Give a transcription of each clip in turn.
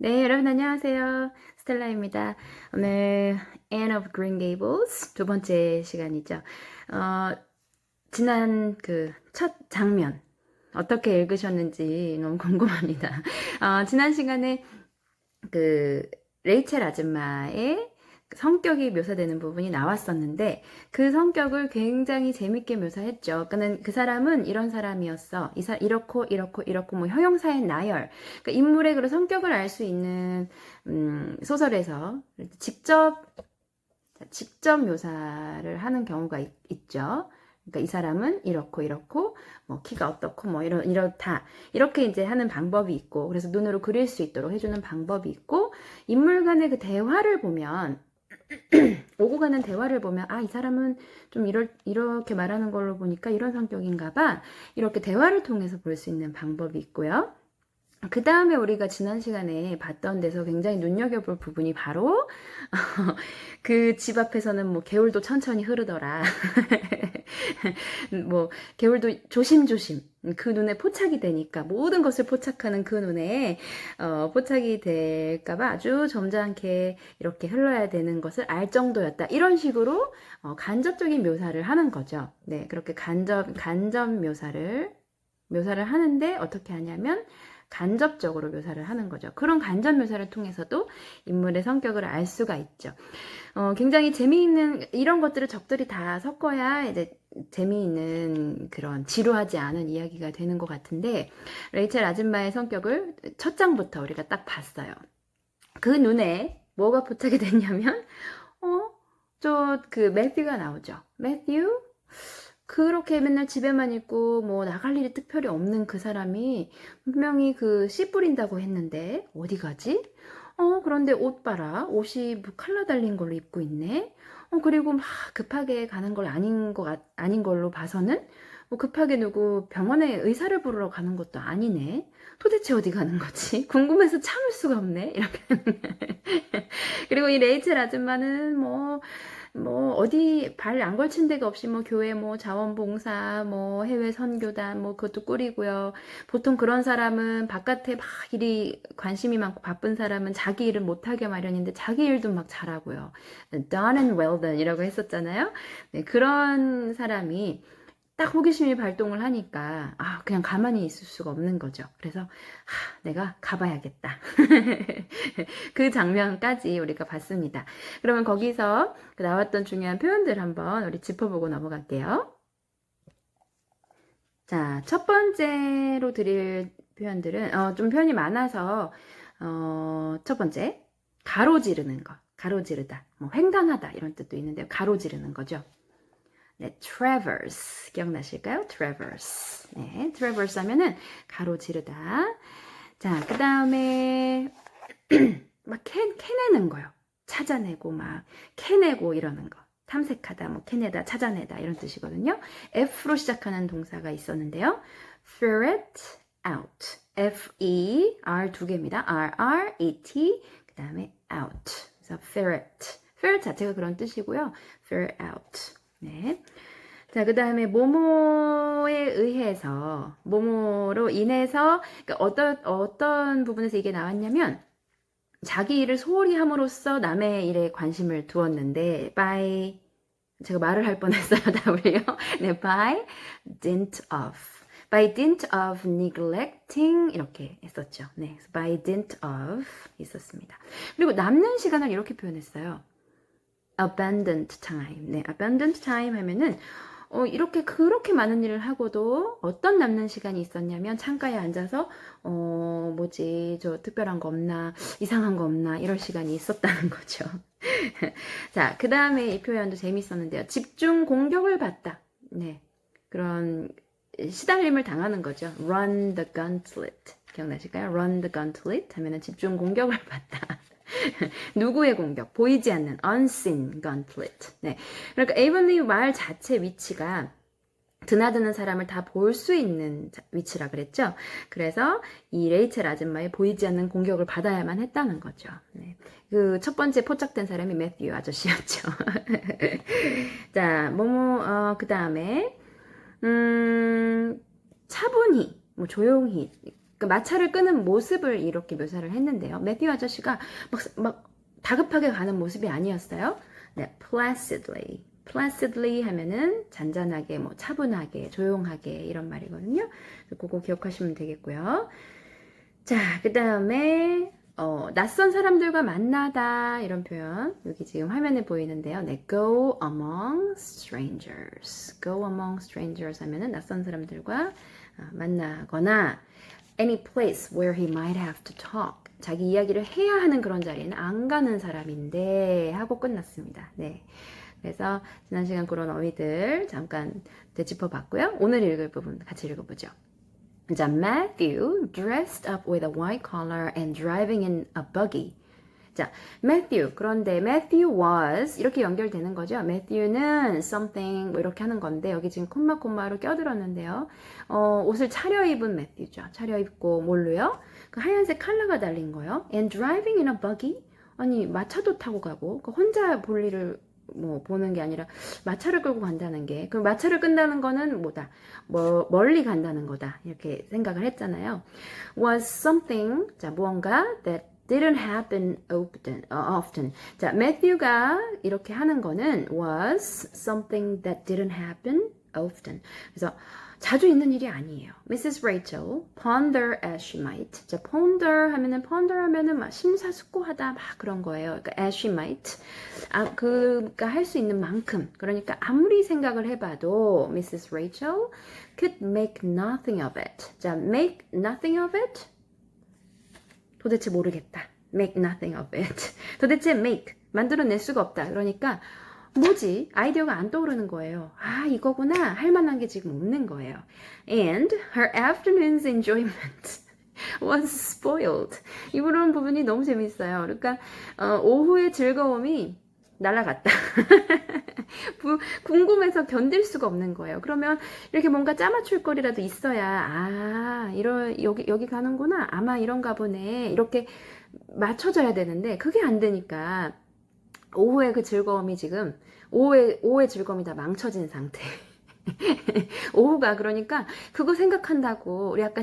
네, 여러분 안녕하세요. 스텔라입니다. 오늘 Anne of Green Gables 두 번째 시간이죠. 지난 그 첫 장면 어떻게 읽으셨는지 너무 궁금합니다. 지난 시간에 그 레이첼 아줌마의 성격이 묘사되는 부분이 나왔었는데 그 성격을 굉장히 재밌게 묘사했죠. 그 사람은 이런 사람이었어. 이렇고 뭐 형용사의 나열. 그러니까 인물의 그런 성격을 알 수 있는 소설에서 직접 묘사를 하는 경우가 있죠. 그러니까 이 사람은 이렇고 뭐 키가 어떻고 뭐 이렇다 이렇게 이제 하는 방법이 있고, 그래서 눈으로 그릴 수 있도록 해주는 방법이 있고, 인물 간의 그 대화를 보면 오고 가는 대화를 보면 이 사람은 좀 이렇게 말하는 걸로 보니까 이런 성격인가 봐, 이렇게 대화를 통해서 볼 수 있는 방법이 있고요. 그 다음에 우리가 지난 시간에 봤던 데서 굉장히 눈여겨볼 부분이 바로 그 집 앞에서는 뭐 개울도 천천히 흐르더라. 뭐 개울도 조심조심 그 눈에 포착이 되니까, 모든 것을 포착하는 그 눈에 포착이 될까봐 아주 점잖게 이렇게 흘러야 되는 것을 알 정도였다, 이런 식으로 간접적인 묘사를 하는 거죠. 네, 그렇게 간접 묘사를 하는데 어떻게 하냐면 간접적으로 묘사를 하는 거죠. 그런 간접 묘사를 통해서도 인물의 성격을 알 수가 있죠. 굉장히 재미있는 이런 것들을 적절히 다 섞어야 이제 재미있는 그런 지루하지 않은 이야기가 되는 것 같은데, 레이첼 아줌마의 성격을 첫 장부터 우리가 딱 봤어요. 그 눈에 뭐가 포착이 됐냐면 저 그 매튜가 나오죠. 매튜? 그렇게 맨날 집에만 있고 뭐 나갈 일이 특별히 없는 그 사람이 분명히 그 씨 뿌린다고 했는데 어디 가지? 그런데 옷 봐라. 옷이 뭐 칼라 달린 걸로 입고 있네. 그리고 막 급하게 가는 걸 아닌 걸로 봐서는 뭐 급하게 누구 병원에 의사를 부르러 가는 것도 아니네. 도대체 어디 가는 거지? 궁금해서 참을 수가 없네. 이렇게. 그리고 이 레이첼 아줌마는 뭐 어디 발 안 걸친 데가 없이 뭐 교회 뭐 자원봉사 뭐 해외 선교단 뭐 그것도 꾸리고요. 보통 그런 사람은 바깥에 막 일이 관심이 많고 바쁜 사람은 자기 일을 못하게 마련인데 자기 일도 막 잘하고요. Done and well done 이라고 했었잖아요. 네, 그런 사람이 딱 호기심이 발동을 하니까 그냥 가만히 있을 수가 없는 거죠. 그래서 내가 가봐야겠다. 그 장면까지 우리가 봤습니다. 그러면 거기서 나왔던 중요한 표현들 한번 우리 짚어보고 넘어갈게요. 자, 첫 번째로 드릴 표현들은 좀 표현이 많아서 첫 번째, 가로지르는 거. 가로지르다, 뭐 횡단하다 이런 뜻도 있는데요. 가로지르는 거죠. 네, traverse 기억나실까요? traverse. 네, traverse 하면은 가로지르다. 자, 그 다음에 막 캐내는 거요. 찾아내고 막 캐내고 이러는 거. 탐색하다, 뭐 캐내다, 찾아내다 이런 뜻이거든요. F로 시작하는 동사가 있었는데요. ferret out. F-E-R 두 개입니다. R-R-E-T 그 다음에 out. 그래서 ferret. ferret 자체가 그런 뜻이고요. ferret out. 네. 자, 그 다음에 모모에 의해서, 모모로 인해서, 그러니까 어떤 부분에서 이게 나왔냐면, 자기 일을 소홀히 함으로써 남의 일에 관심을 두었는데, 제가 말을 할 뻔했어요, W요. 네, by dint of. by dint of neglecting 이렇게 했었죠. 네, by dint of 있었습니다. 그리고 남는 시간을 이렇게 표현했어요. abundant time. 네, abundant time 하면은 이렇게 그렇게 많은 일을 하고도 어떤 남는 시간이 있었냐면 창가에 앉아서 뭐지 저 특별한 거 없나, 이상한 거 없나, 이럴 시간이 있었다는 거죠. 자, 그 다음에 이 표현도 재밌었는데요. 집중 공격을 받다. 네, 그런 시달림을 당하는 거죠. run the gauntlet. 기억나실까요? run the gauntlet 하면은 집중 공격을 받다. 누구의 공격? 보이지 않는 unseen gauntlet. 네. 그러니까 에이번리 말 자체 위치가 드나드는 사람을 다 볼 수 있는 위치라 그랬죠. 그래서 이 레이첼 아줌마의 보이지 않는 공격을 받아야만 했다는 거죠. 네. 그 첫 번째 포착된 사람이 매튜 아저씨였죠. 자, 그 다음에 차분히, 뭐 조용히, 그 마차를 끄는 모습을 이렇게 묘사를 했는데요. 매튜 아저씨가 막 다급하게 가는 모습이 아니었어요. 네, placidly 하면은 잔잔하게, 뭐 차분하게, 조용하게 이런 말이거든요. 그거 기억하시면 되겠고요. 자, 그 다음에 낯선 사람들과 만나다 이런 표현 여기 지금 화면에 보이는데요. 네, go among strangers. go among strangers 하면은 낯선 사람들과 만나거나 any place where he might have to talk. 자기 이야기를 해야 하는 그런 자리에는 안 가는 사람인데 하고 끝났습니다. 네. 그래서 지난 시간 그런 어휘들 잠깐 되짚어 봤고요. 오늘 읽을 부분 같이 읽어보죠. 자, Matthew dressed up with a white collar and driving in a buggy. 자, Matthew. 그런데 Matthew was 이렇게 연결되는 거죠. Matthew는 something 뭐 이렇게 하는 건데 여기 지금 콤마로 껴들었는데요. 옷을 차려입은 Matthew죠. 차려입고 뭘로요? 그 하얀색 컬러가 달린 거요. And driving in a buggy. 아니 마차도 타고 가고 그 혼자 볼 일을 뭐 보는 게 아니라 마차를 끌고 간다는 게 그 마차를 끈다는 거는 뭐다 멀리 간다는 거다 이렇게 생각을 했잖아요. Was something 자 무언가 that didn't happen often. 자 매튜가 이렇게 하는 거는 was something that didn't happen often. 그래서 자주 있는 일이 아니에요. Mrs. Rachel, ponder as she might. 자, ponder 하면은 막 심사숙고하다 막 그런 거예요. 그러니까 as she might. 그가 할 수 있는 만큼. 그러니까 아무리 생각을 해봐도 Mrs. Rachel could make nothing of it. 자, make nothing of it. 도대체 모르겠다. make nothing of it. 도대체 make 만들어낼 수가 없다. 그러니까 뭐지? 아이디어가 안 떠오르는 거예요. 이거구나. 할 만한 게 지금 없는 거예요. And her afternoon's enjoyment was spoiled. 이 부분이 너무 재밌어요. 그러니까 오후의 즐거움이 날아갔다. 궁금해서 견딜 수가 없는 거예요. 그러면 이렇게 뭔가 짜맞출 거리라도 있어야 여기 가는구나. 아마 이런가 보네. 이렇게 맞춰져야 되는데 그게 안 되니까 오후의 그 즐거움이 지금 오후의 즐거움이 다 망쳐진 상태. 오후가 그러니까 그거 생각한다고 우리 아까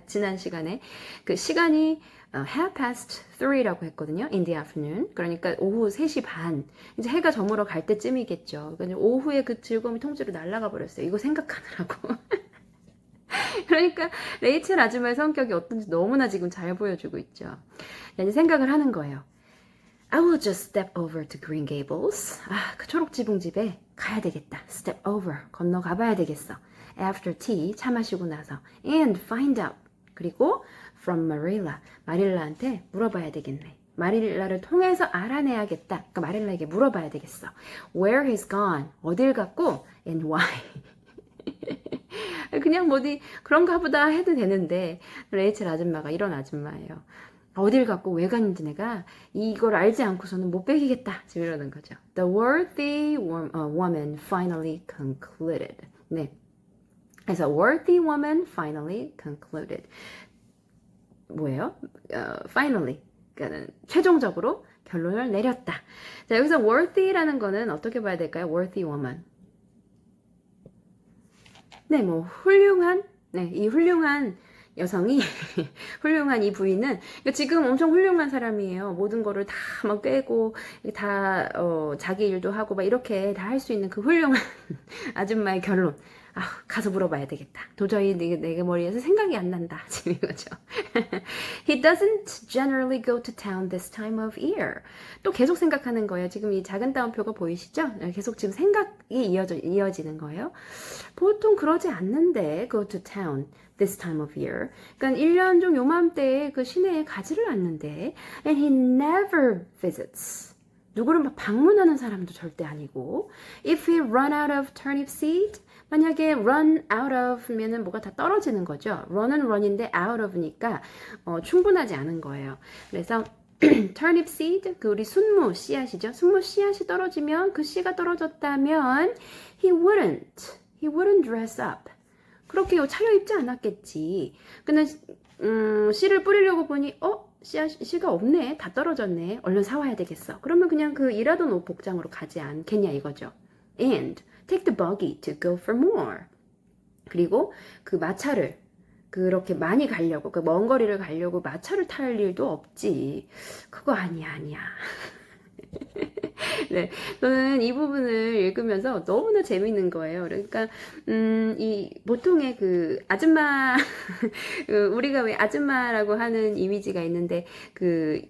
지난 시간에 그 시간이 half past 3라고 했거든요. in the afternoon. 그러니까 오후 3시 반. 이제 해가 저물어 갈 때쯤이겠죠. 그러니까 오후에 그 즐거움이 통째로 날아가 버렸어요. 이거 생각하느라고. 그러니까 레이첼 아줌마의 성격이 어떤지 너무나 지금 잘 보여주고 있죠. 이제 생각을 하는 거예요. I will just step over to Green Gables. 그 초록 지붕집에 가야 되겠다. Step over. 건너가 봐야 되겠어. After tea. 차 마시고 나서. And find out. 그리고 from 마릴라한테 물어봐야 되겠네. 마릴라를 통해서 알아내야겠다. 그러니까 마릴라에게 물어봐야 되겠어. Where he's gone. 어딜 갔고 and why. 그냥 어디 그런가 보다 해도 되는데 레이첼 아줌마가 이런 아줌마예요. 어딜 갔고 왜 갔는지 내가 이걸 알지 않고서는 못 베기겠다. 지금 이러는 거죠. The worthy woman finally concluded. 네. 그래서 worthy woman finally concluded. 뭐예요? finally. 그러니까 최종적으로 결론을 내렸다. 자, 여기서 worthy라는 거는 어떻게 봐야 될까요? worthy woman. 네, 뭐 훌륭한. 네, 이 훌륭한 여성이 훌륭한 이 부인은 지금 엄청 훌륭한 사람이에요. 모든 거를 다 막 꿰고 다 자기 일도 하고 막 이렇게 다 할 수 있는 그 훌륭한 아줌마의 결론. 가서 물어봐야 되겠다. 도저히 내 머리에서 생각이 안 난다. 지금 이거죠. He doesn't generally go to town this time of year. 또 계속 생각하는 거예요. 지금 이 작은 따옴표가 보이시죠? 계속 지금 생각이 이어지는 거예요. 보통 그러지 않는데 go to town this time of year. 그러니까 1년 중 요맘때에 그 시내에 가지를 않는데 and he never visits. 누구를 막 방문하는 사람도 절대 아니고 if he run out of turnip seed 만약에 run out of면은 뭐가 다 떨어지는 거죠. run은 run인데 out of니까 충분하지 않은 거예요. 그래서 turnip seed 그 우리 순무 씨앗이죠. 순무 씨앗이 떨어지면 그 씨가 떨어졌다면 he wouldn't dress up. 그렇게 차려입지 않았겠지. 근데 씨를 뿌리려고 보니 씨가 없네. 다 떨어졌네. 얼른 사와야 되겠어. 그러면 그냥 그 일하던 옷 복장으로 가지 않겠냐 이거죠. And take the buggy to go for more. 그리고 그 마차를 그렇게 많이 가려고, 그 먼 거리를 가려고 마차를 탈 일도 없지. 그거 아니야, 아니야. 네, 저는 이 부분을 읽으면서 너무나 재밌는 거예요. 그러니까, 이 보통의 그 아줌마, 우리가 왜 아줌마라고 하는 이미지가 있는데, 그,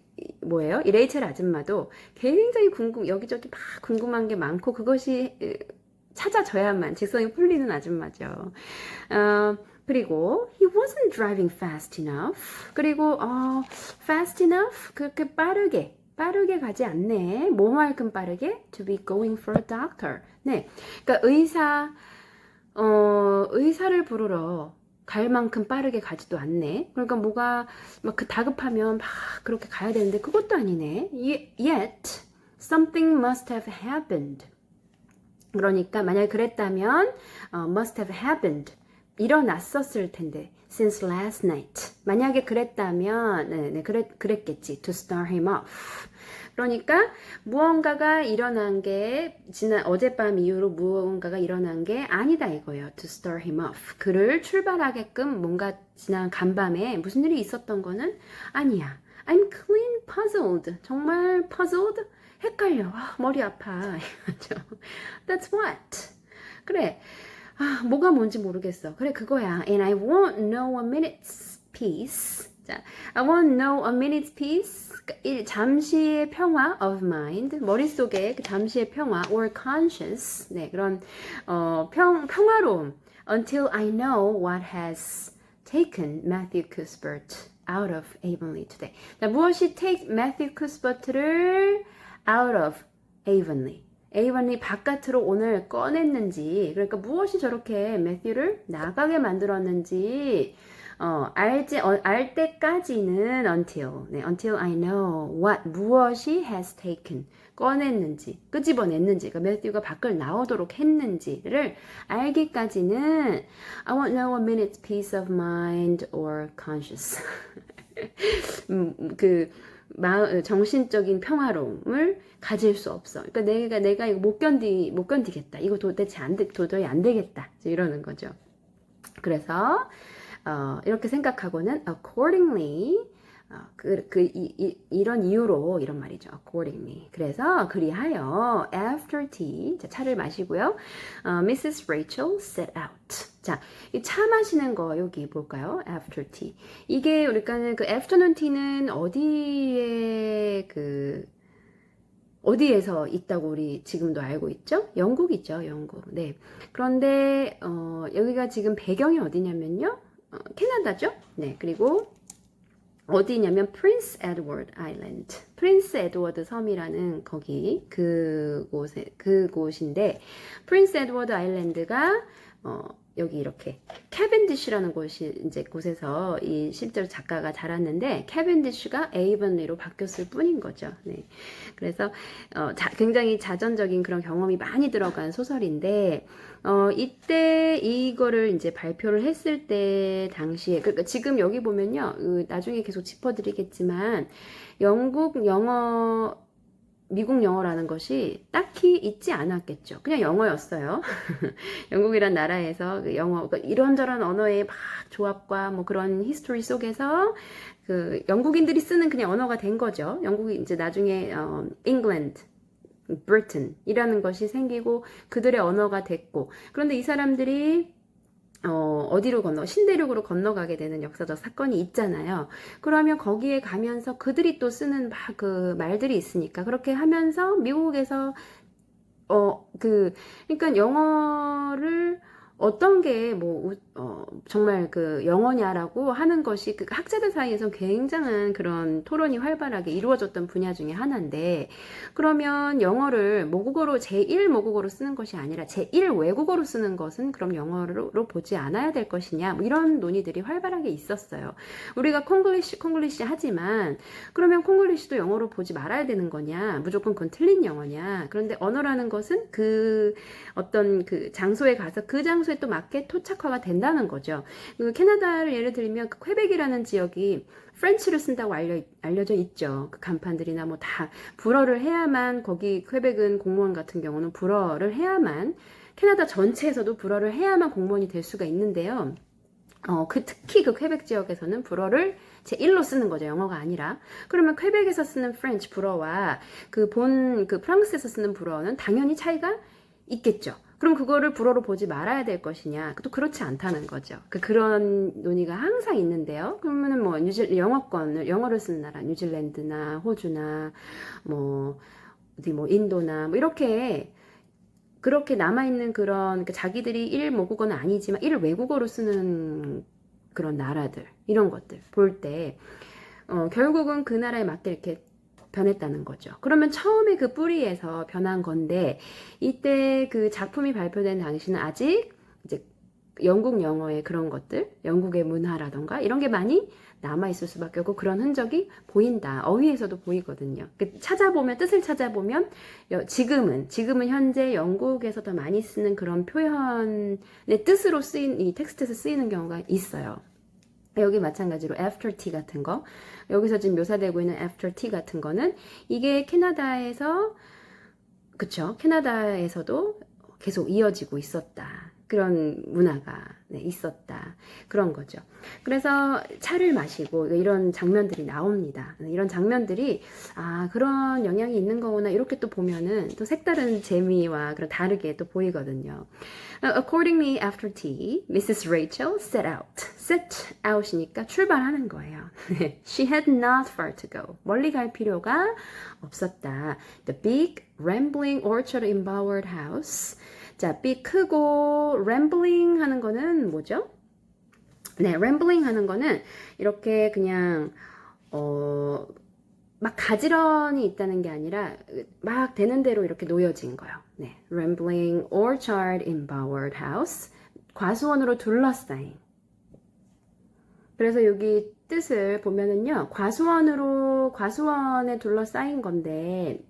뭐예요? 이 레이첼 아줌마도 굉장히 여기저기 막 궁금한 게 많고, 그것이 찾아져야만 직성이 풀리는 아줌마죠. 그리고 he wasn't driving fast enough. 그리고 fast enough 그렇게 빠르게 가지 않네. 뭐만큼 빠르게? To be going for a doctor. 네, 그러니까 의사를 부르러 갈 만큼 빠르게 가지도 않네. 그러니까 뭐가 막 그 다급하면 막 그렇게 가야 되는데 그것도 아니네. Yet something must have happened. 그러니까 만약에 그랬다면 must have happened. 일어났었을 텐데 since last night. 만약에 그랬다면 그랬겠지. To start him off. 그러니까 무언가가 일어난 게 지난 어젯밤 이후로 무언가가 일어난 게 아니다 이거예요. To start him off. 그를 출발하게끔 뭔가 지난 간밤에 무슨 일이 있었던 거는 아니야. I'm clean puzzled. 정말 puzzled? 헷갈려. 머리 아파. That's what. 그래. 뭐가 뭔지 모르겠어. 그래, 그거야. And I won't know a minute's peace. 자, I won't know a minute's peace. 잠시의 평화 of mind. 머릿속에 그 잠시의 평화 or conscious. 네, 그런 평화로움. Until I know what has taken Matthew Cuthbert out of Avonlea today. 자, 무엇이 take Matthew Cuthbert를 out of Avonlea. 에이번리 바깥으로 오늘 꺼냈는지, 그러니까 무엇이 저렇게 매튜를 나가게 만들었는지 알 때까지는 until, 네, until I know what, 무엇이 has taken, 꺼냈는지, 끄집어냈는지, 그러니까 매튜가 밖을 나오도록 했는지를 알기까지는 I won't know a minute's peace of mind or conscience. 정신적인 평화로움을 가질 수 없어. 그러니까 내가 이거 못 견디겠다. 이거 도저히 안 되겠다. 이러는 거죠. 그래서 이렇게 생각하고는 accordingly 이런 이유로 이런 말이죠. accordingly. 그래서 그리하여 after tea, 자, 차를 마시고요. Mrs. Rachel set out. 자, 이 차 마시는 거 여기 볼까요? after tea. 이게 우리가는 그 afternoon tea는 어디에서 있다고 우리 지금도 알고 있죠? 영국이죠, 영국. 네. 그런데 여기가 지금 배경이 어디냐면요, 캐나다죠. 네. 그리고 어디냐면 프린스 에드워드 아일랜드, 프린스 에드워드 섬이라는 그곳인데 프린스 에드워드 아일랜드가 여기 이렇게 캐벤디쉬라는 곳에서 이 실제로 작가가 자랐는데 캐벤디쉬가 에이번리로 바뀌었을 뿐인 거죠. 네. 그래서 굉장히 자전적인 그런 경험이 많이 들어간 소설인데 이때 이거를 이제 발표를 했을 때 당시에 그러니까 지금 여기 보면요, 나중에 계속 짚어드리겠지만 미국 영어라는 것이 딱히 있지 않았겠죠. 그냥 영어였어요. 영국이란 나라에서 그 영어, 이런저런 언어의 막 조합과 뭐 그런 히스토리 속에서 그 영국인들이 쓰는 그냥 언어가 된 거죠. 영국이 이제 나중에 잉글랜드, 브리튼이라는 것이 생기고 그들의 언어가 됐고, 그런데 이 사람들이 어디로 신대륙으로 건너가게 되는 역사적 사건이 있잖아요. 그러면 거기에 가면서 그들이 또 쓰는 막 그 말들이 있으니까 그렇게 하면서 미국에서 그러니까 영어를 어떤 게 정말 그 영어냐라고 하는 것이 그 학자들 사이에서 굉장한 그런 토론이 활발하게 이루어졌던 분야 중에 하나인데, 그러면 영어를 모국어로 제1 모국어로 쓰는 것이 아니라 제1 외국어로 쓰는 것은 그럼 영어로 보지 않아야 될 것이냐, 뭐 이런 논의들이 활발하게 있었어요. 우리가 콩글리시 하지만 그러면 콩글리시도 영어로 보지 말아야 되는 거냐, 무조건 그건 틀린 영어냐. 그런데 언어라는 것은 그 어떤 그 장소에 가서 그 장소에 또 맞게 토착화가 된다는 거죠. 그 캐나다를 예를 들면 그 퀘벡이라는 지역이 프렌치를 쓴다고 알려져 있죠. 그 간판들이나 뭐 다 불어를 해야만, 거기 퀘벡은 공무원 같은 경우는 불어를 해야만, 캐나다 전체에서도 불어를 해야만 공무원이 될 수가 있는데요. 특히 그 퀘벡 지역에서는 불어를 제1로 쓰는 거죠. 영어가 아니라. 그러면 퀘벡에서 쓰는 프렌치 불어와 그 프랑스에서 쓰는 불어는 당연히 차이가 있겠죠. 그럼 그거를 불어로 보지 말아야 될 것이냐? 또 그렇지 않다는 거죠. 그런 논의가 항상 있는데요. 그러면은 뭐 영어를 쓰는 나라, 뉴질랜드나 호주나 어디 인도나 이렇게 그렇게 남아있는 그런 자기들이 일 모국어는 아니지만 일 외국어로 쓰는 그런 나라들 이런 것들 볼 때 결국은 그 나라에 맞게 이렇게 변했다는 거죠. 그러면 처음에 그 뿌리에서 변한 건데 이때 그 작품이 발표된 당시는 아직 이제 영국 영어의 그런 것들, 영국의 문화라던가 이런 게 많이 남아있을 수밖에 없고 그런 흔적이 보인다. 어휘에서도 보이거든요. 뜻을 찾아보면 지금은 현재 영국에서 더 많이 쓰는 그런 표현의 뜻으로 쓰인 이 텍스트에서 쓰이는 경우가 있어요. 여기 마찬가지로 after tea 같은 거 여기서 지금 묘사되고 있는 after tea 같은 거는 이게 캐나다에서도 계속 이어지고 있었다. 그런 문화가 있었다. 그런 거죠. 그래서 차를 마시고 이런 장면들이 나옵니다. 이런 장면들이 그런 영향이 있는 거구나 이렇게 또 보면은 또 색다른 재미와 그런 다르게 또 보이거든요. Accordingly, after tea, Mrs. Rachel set out. Set out이니까 출발하는 거예요. She had not far to go. 멀리 갈 필요가 없었다. The big, rambling orchard embowered house. 자, big 크고 rambling 하는 거는 뭐죠? 네, rambling 하는 거는 이렇게 그냥 막 가지런히 있다는 게 아니라 막 되는 대로 이렇게 놓여진 거예요. 네, rambling orchard embowered house. 과수원으로 둘러싸인. 그래서 여기 뜻을 보면은요, 과수원에 둘러싸인 건데,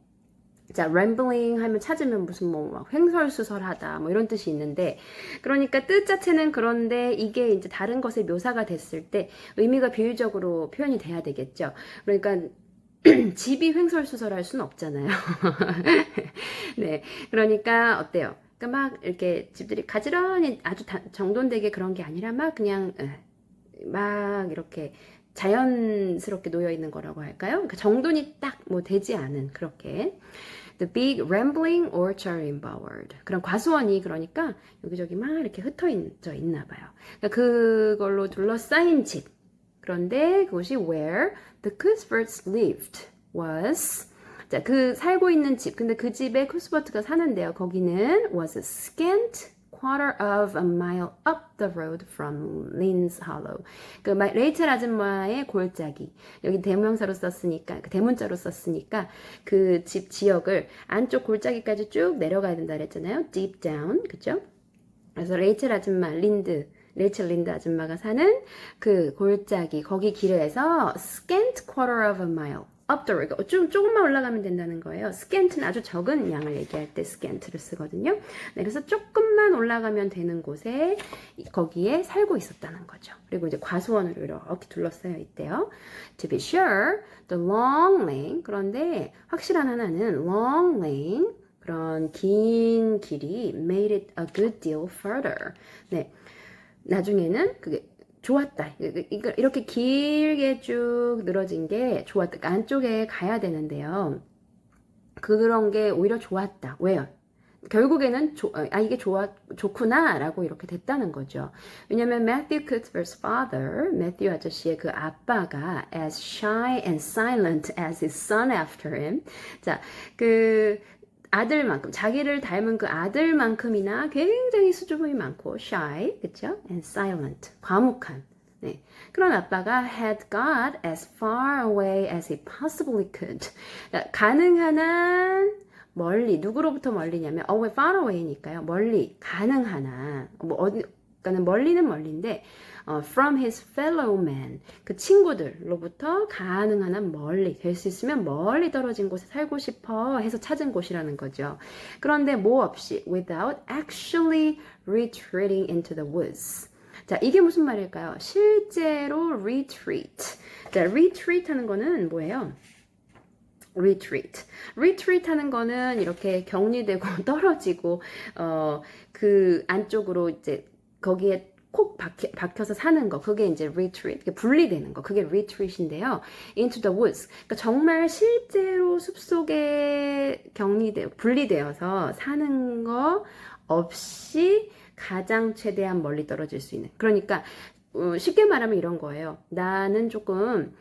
자, rambling 하면 찾으면 무슨 막 횡설수설하다 이런 뜻이 있는데, 그러니까 뜻 자체는 그런데 이게 이제 다른 것의 묘사가 됐을 때 의미가 비유적으로 표현이 돼야 되겠죠. 그러니까 집이 횡설수설할 수는 없잖아요. 네, 그러니까 어때요? 그러니까 막 이렇게 집들이 가지런히 아주 정돈되게 그런 게 아니라 막 그냥 막 이렇게 자연스럽게 놓여 있는 거라고 할까요? 그러니까 정돈이 딱 되지 않은 그렇게 The big rambling orchard embowered. 그런 과수원이 그러니까 여기저기 막 이렇게 흩어져 있나 봐요. 그러니까 그걸로 둘러싸인 집. 그런데 그곳이 where the Cuthberts lived was. 자, 그 살고 있는 집. 근데 그 집에 쿠스버트가 사는데요. 거기는 was a scant quarter of a mile up the road from Lynn's Hollow. 그 레이첼 아줌마의 골짜기. 여기 대명사로 썼으니까, 대문자로 썼으니까 그 집 지역을 안쪽 골짜기까지 쭉 내려가야 된다 그랬잖아요. Deep down. 그죠? 그래서 레이첼 린드 아줌마가 사는 그 골짜기, 거기 길에서 scant quarter of a mile. up the road. 조금만 올라가면 된다는 거예요. scant는 아주 적은 양을 얘기할 때 scant를 쓰거든요. 네, 그래서 조금만 올라가면 되는 곳에 거기에 살고 있었다는 거죠. 그리고 이제 과수원으로 이렇게 둘러싸여 있대요. To be sure, the long lane. 그런데 확실한 하나는 long lane. 그런 긴 길이 made it a good deal further. 네, 나중에는 그게 좋았다. 이렇게 길게 쭉 늘어진 게 좋았다. 그러니까 안쪽에 가야 되는데요. 그런 게 오히려 좋았다. 왜요? 결국에는 이게 좋구나 라고 이렇게 됐다는 거죠. 왜냐면 Matthew Cuthbert's father, 매튜 아저씨의 그 아빠가 as shy and silent as his son after him. 자, 아들만큼, 자기를 닮은 그 아들만큼이나 굉장히 수줍음이 많고 shy, 그쵸? and silent, 과묵한. 네. 그런 아빠가 had got as far away as he possibly could. 가능한 한 멀리, 누구로부터 멀리냐면 away, far away니까요. 멀리, 가능한 한, 그러니까는 멀리는 멀리인데 from his fellow man, 그 친구들로부터 가능한 한 멀리, 될 수 있으면 멀리 떨어진 곳에 살고 싶어 해서 찾은 곳이라는 거죠. 그런데 뭐 없이 without actually retreating into the woods. 자, 이게 무슨 말일까요? 실제로 retreat. 자, retreat 하는 거는 뭐예요? retreat 하는 거는 이렇게 격리되고 떨어지고 그 안쪽으로 이제 거기에 콕 박혀서 사는 거, 그게 이제 retreat, 분리되는 거, 그게 retreat인데요. into the woods. 그러니까 정말 실제로 숲속에 분리되어서 사는 거 없이 가장 최대한 멀리 떨어질 수 있는. 그러니까 쉽게 말하면 이런 거예요. 나는 조금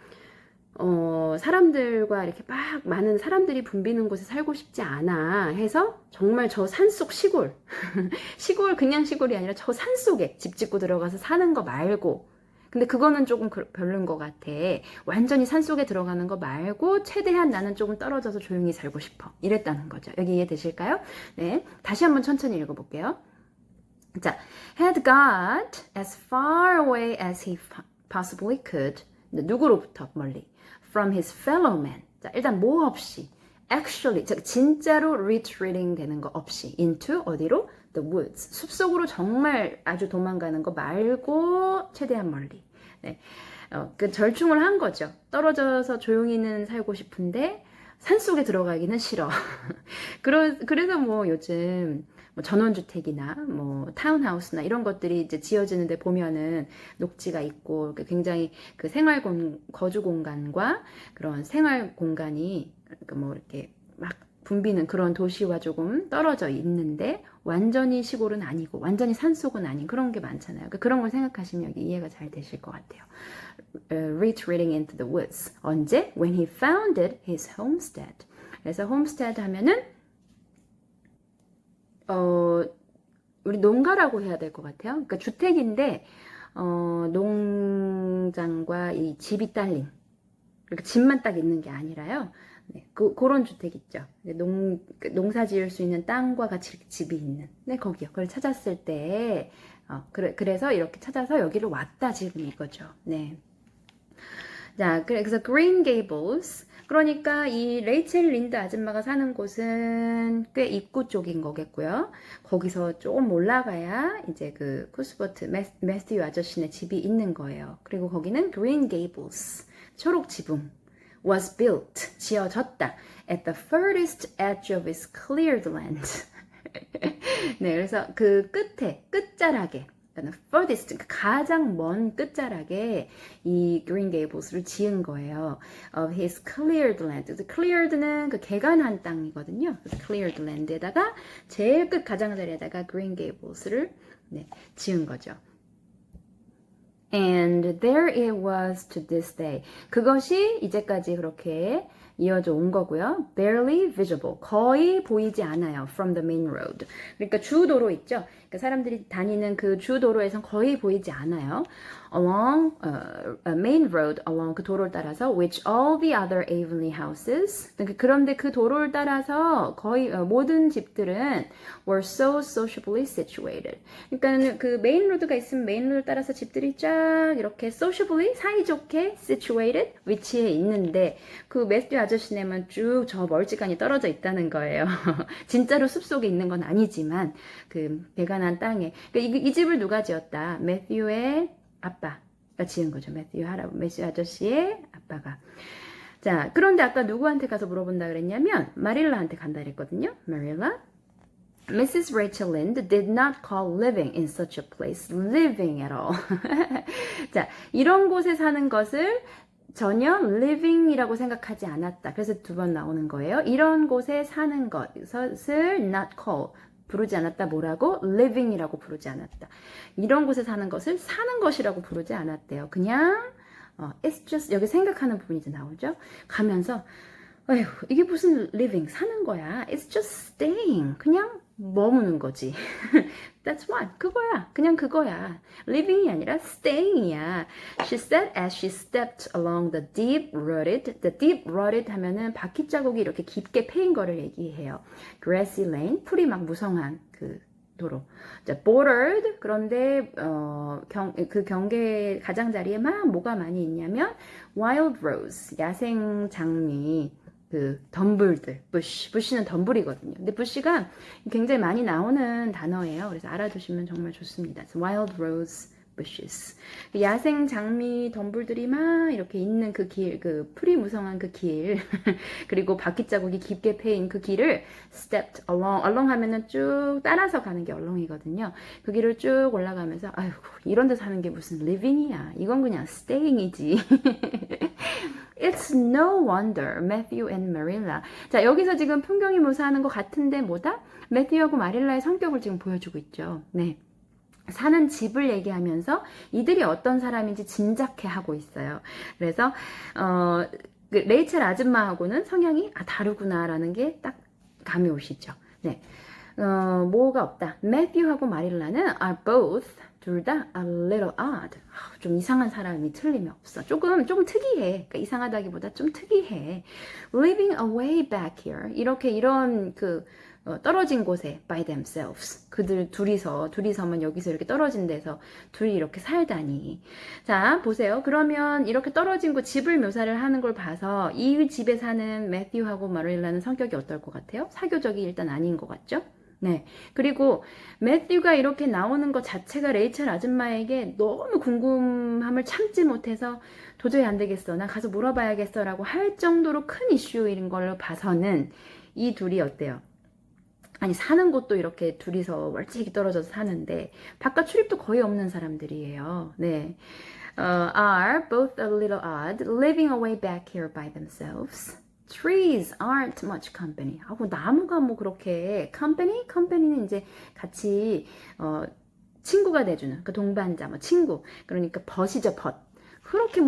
사람들과 이렇게 막 많은 사람들이 붐비는 곳에 살고 싶지 않아 해서 정말 저 산속 시골 시골 그냥 시골이 아니라 저 산속에 집 짓고 들어가서 사는 거 말고, 근데 그거는 조금 별론 것 같아. 완전히 산속에 들어가는 거 말고 최대한 나는 조금 떨어져서 조용히 살고 싶어, 이랬다는 거죠. 여기 이해되실까요? 네, 다시 한번 천천히 읽어볼게요. 자, had got as far away as he possibly could. 누구로부터 멀리? From his fellow men. 자, 일단 뭐 없이, actually, 진짜로 retreating 되는 거 없이, into 어디로? The woods. 숲속으로 정말 아주 도망가는 거 말고 최대한 멀리. 네. 그 절충을 한 거죠. 떨어져서 조용히는 살고 싶은데 산속에 들어가기는 싫어. 그래서 뭐 요즘 뭐 전원주택이나 뭐 타운하우스나 이런 것들이 이제 지어지는데 보면은 녹지가 있고 굉장히 그 거주 공간과 그런 생활 공간이 뭐 이렇게 막 붐비는 그런 도시와 조금 떨어져 있는데 완전히 시골은 아니고 완전히 산속은 아닌 그런 게 많잖아요. 그러니까 그런 걸 생각하시면 여기 이해가 잘 되실 것 같아요. Retreating into the woods. 언제? When he founded his homestead. 그래서 homestead 하면은 우리 농가라고 해야 될 것 같아요. 그러니까 주택인데 농장과 이 집이 딸린, 그러니까 집만 딱 있는 게 아니라요. 네, 그런 주택 있죠. 농사 지을 수 있는 땅과 같이 이렇게 집이 있는. 네, 거기요. 그걸 찾았을 때, 그래서 이렇게 찾아서 여기를 왔다 지금 이거죠. 네. 자, 그래서 Green Gables. 그러니까 이 레이첼 린드 아줌마가 사는 곳은 꽤 입구 쪽인 거겠고요. 거기서 조금 올라가야 이제 그 쿠스버트 매스튜 아저씨네 집이 있는 거예요. 그리고 거기는 Green Gables, 초록 지붕, was built, 지어졌다, at the furthest edge of its cleared land. 네, 그래서 그 끝자락에, furthest, 가장 먼 끝자락에 이 Green Gables를 지은 거예요. Of his cleared land. cleared는 그 개간한 땅이거든요. 그래서 cleared land에다가 제일 끝 가장자리에다가 Green Gables를 지은 거죠. And there it was to this day. 그것이 이제까지 그렇게 이어져 온 거고요. Barely visible. 거의 보이지 않아요. From the main road. 그러니까 주도로 있죠. 그러니까 사람들이 다니는 그 주도로에선 거의 보이지 않아요. Along a main road, along 그 도로를 따라서, which all the other Avonlea houses. 그런데 그 도로를 따라서 거의 모든 집들은 were so sociably situated. 그러니까 그 메인 로드가 있으면 메인 로드 따라서 집들이 쫙 이렇게 sociably 사이좋게 situated 위치해 있는데 그 매스튜 아저씨네만 쭉 저 멀찌감이 떨어져 있다는 거예요. 진짜로 숲속에 있는 건 아니지만 그 배관한 땅에. 그러니까 이 집을 누가 지었다? 매튜의 아빠가 지은 거죠. 매튜 아저씨의 아빠가. 자, 그런데 아까 누구한테 가서 물어본다 그랬냐면 마릴라한테 간다 그랬거든요. 마릴라. Mrs. Rachel Lynde did not call living in such a place living at all. 자, 이런 곳에 사는 것을 전혀 living이라고 생각하지 않았다. 그래서 두 번 나오는 거예요. 이런 곳에 사는 것을 not call, 부르지 않았다. 뭐라고? living이라고 부르지 않았다. 이런 곳에 사는 것을 사는 것이라고 부르지 않았대요. 그냥 it's just, 여기 생각하는 부분이 이제 나오죠. 가면서 어휴, 이게 무슨 living, 사는 거야. It's just staying. 그냥 머무는 거지. That's what. 그거야. 그냥 그거야. living이 아니라 staying이야. She said as she stepped along the deep rutted. The deep rutted 하면은 바퀴 자국이 이렇게 깊게 패인 거를 얘기해요. Grassy lane. 풀이 막 무성한 그 도로. 자, bordered. 그런데 그 경계 가장자리에 막 뭐가 많이 있냐면 wild rose. 야생 장미. 그 덤불들, 부시는 덤불이거든요. 근데 부시가 굉장히 많이 나오는 단어예요. 그래서 알아두시면 정말 좋습니다. Wild rose bushes. 야생 장미 덤불들이 막 이렇게 있는 그 길, 그 풀이 무성한 그 길, 그리고 바퀴 자국이 깊게 패인 그 길을 stepped along, along 하면은 쭉 따라서 가는 게 along이거든요. 그 길을 쭉 올라가면서, 아이고, 이런 데 사는 게 무슨 living이야. 이건 그냥 staying이지. It's no wonder Matthew and Marilla. 자, 여기서 지금 풍경이 묘사하는 것 같은데 뭐다? 매튜하고 마릴라의 성격을 지금 보여주고 있죠. 네. 사는 집을 얘기하면서 이들이 어떤 사람인지 짐작해 하고 있어요. 그래서 레이첼 아줌마하고는 성향이 다르구나라는 게 딱 감이 오시죠. 네. 뭐가 없다. 매튜하고 마릴라는 are both 둘 다 a little odd. 좀 이상한 사람이 틀림이 없어. 조금 특이해. 그러니까 이상하다기보다 좀 특이해. Living away back here. 이런 떨어진 곳에 by themselves. 그들 둘이서만 여기서 이렇게 떨어진 데서 둘이 이렇게 살다니. 자, 보세요. 그러면 이렇게 떨어진 곳 집을 묘사를 하는 걸 봐서 이 집에 사는 매튜하고 마릴라는 성격이 어떨 것 같아요? 사교적이 일단 아닌 것 같죠? 네. 그리고 매튜가 이렇게 나오는 것 자체가 레이첼 아줌마에게 너무 궁금함을 참지 못해서 도저히 안 되겠어. 나 가서 물어봐야겠어. 라고 할 정도로 큰 이슈인 걸로 봐서는 이 둘이 어때요? 아니, 사는 곳도 이렇게 둘이서 멀찍이 떨어져서 사는데 바깥 출입도 거의 없는 사람들이에요. 네. Are both a little odd, living away back here by themselves. Trees aren't much company. 나무가 뭐 그렇게 company는 이제 같이 친구가 돼주는 그 동반자, 뭐 친구. 그러니까 벗이죠, 벗. 그렇게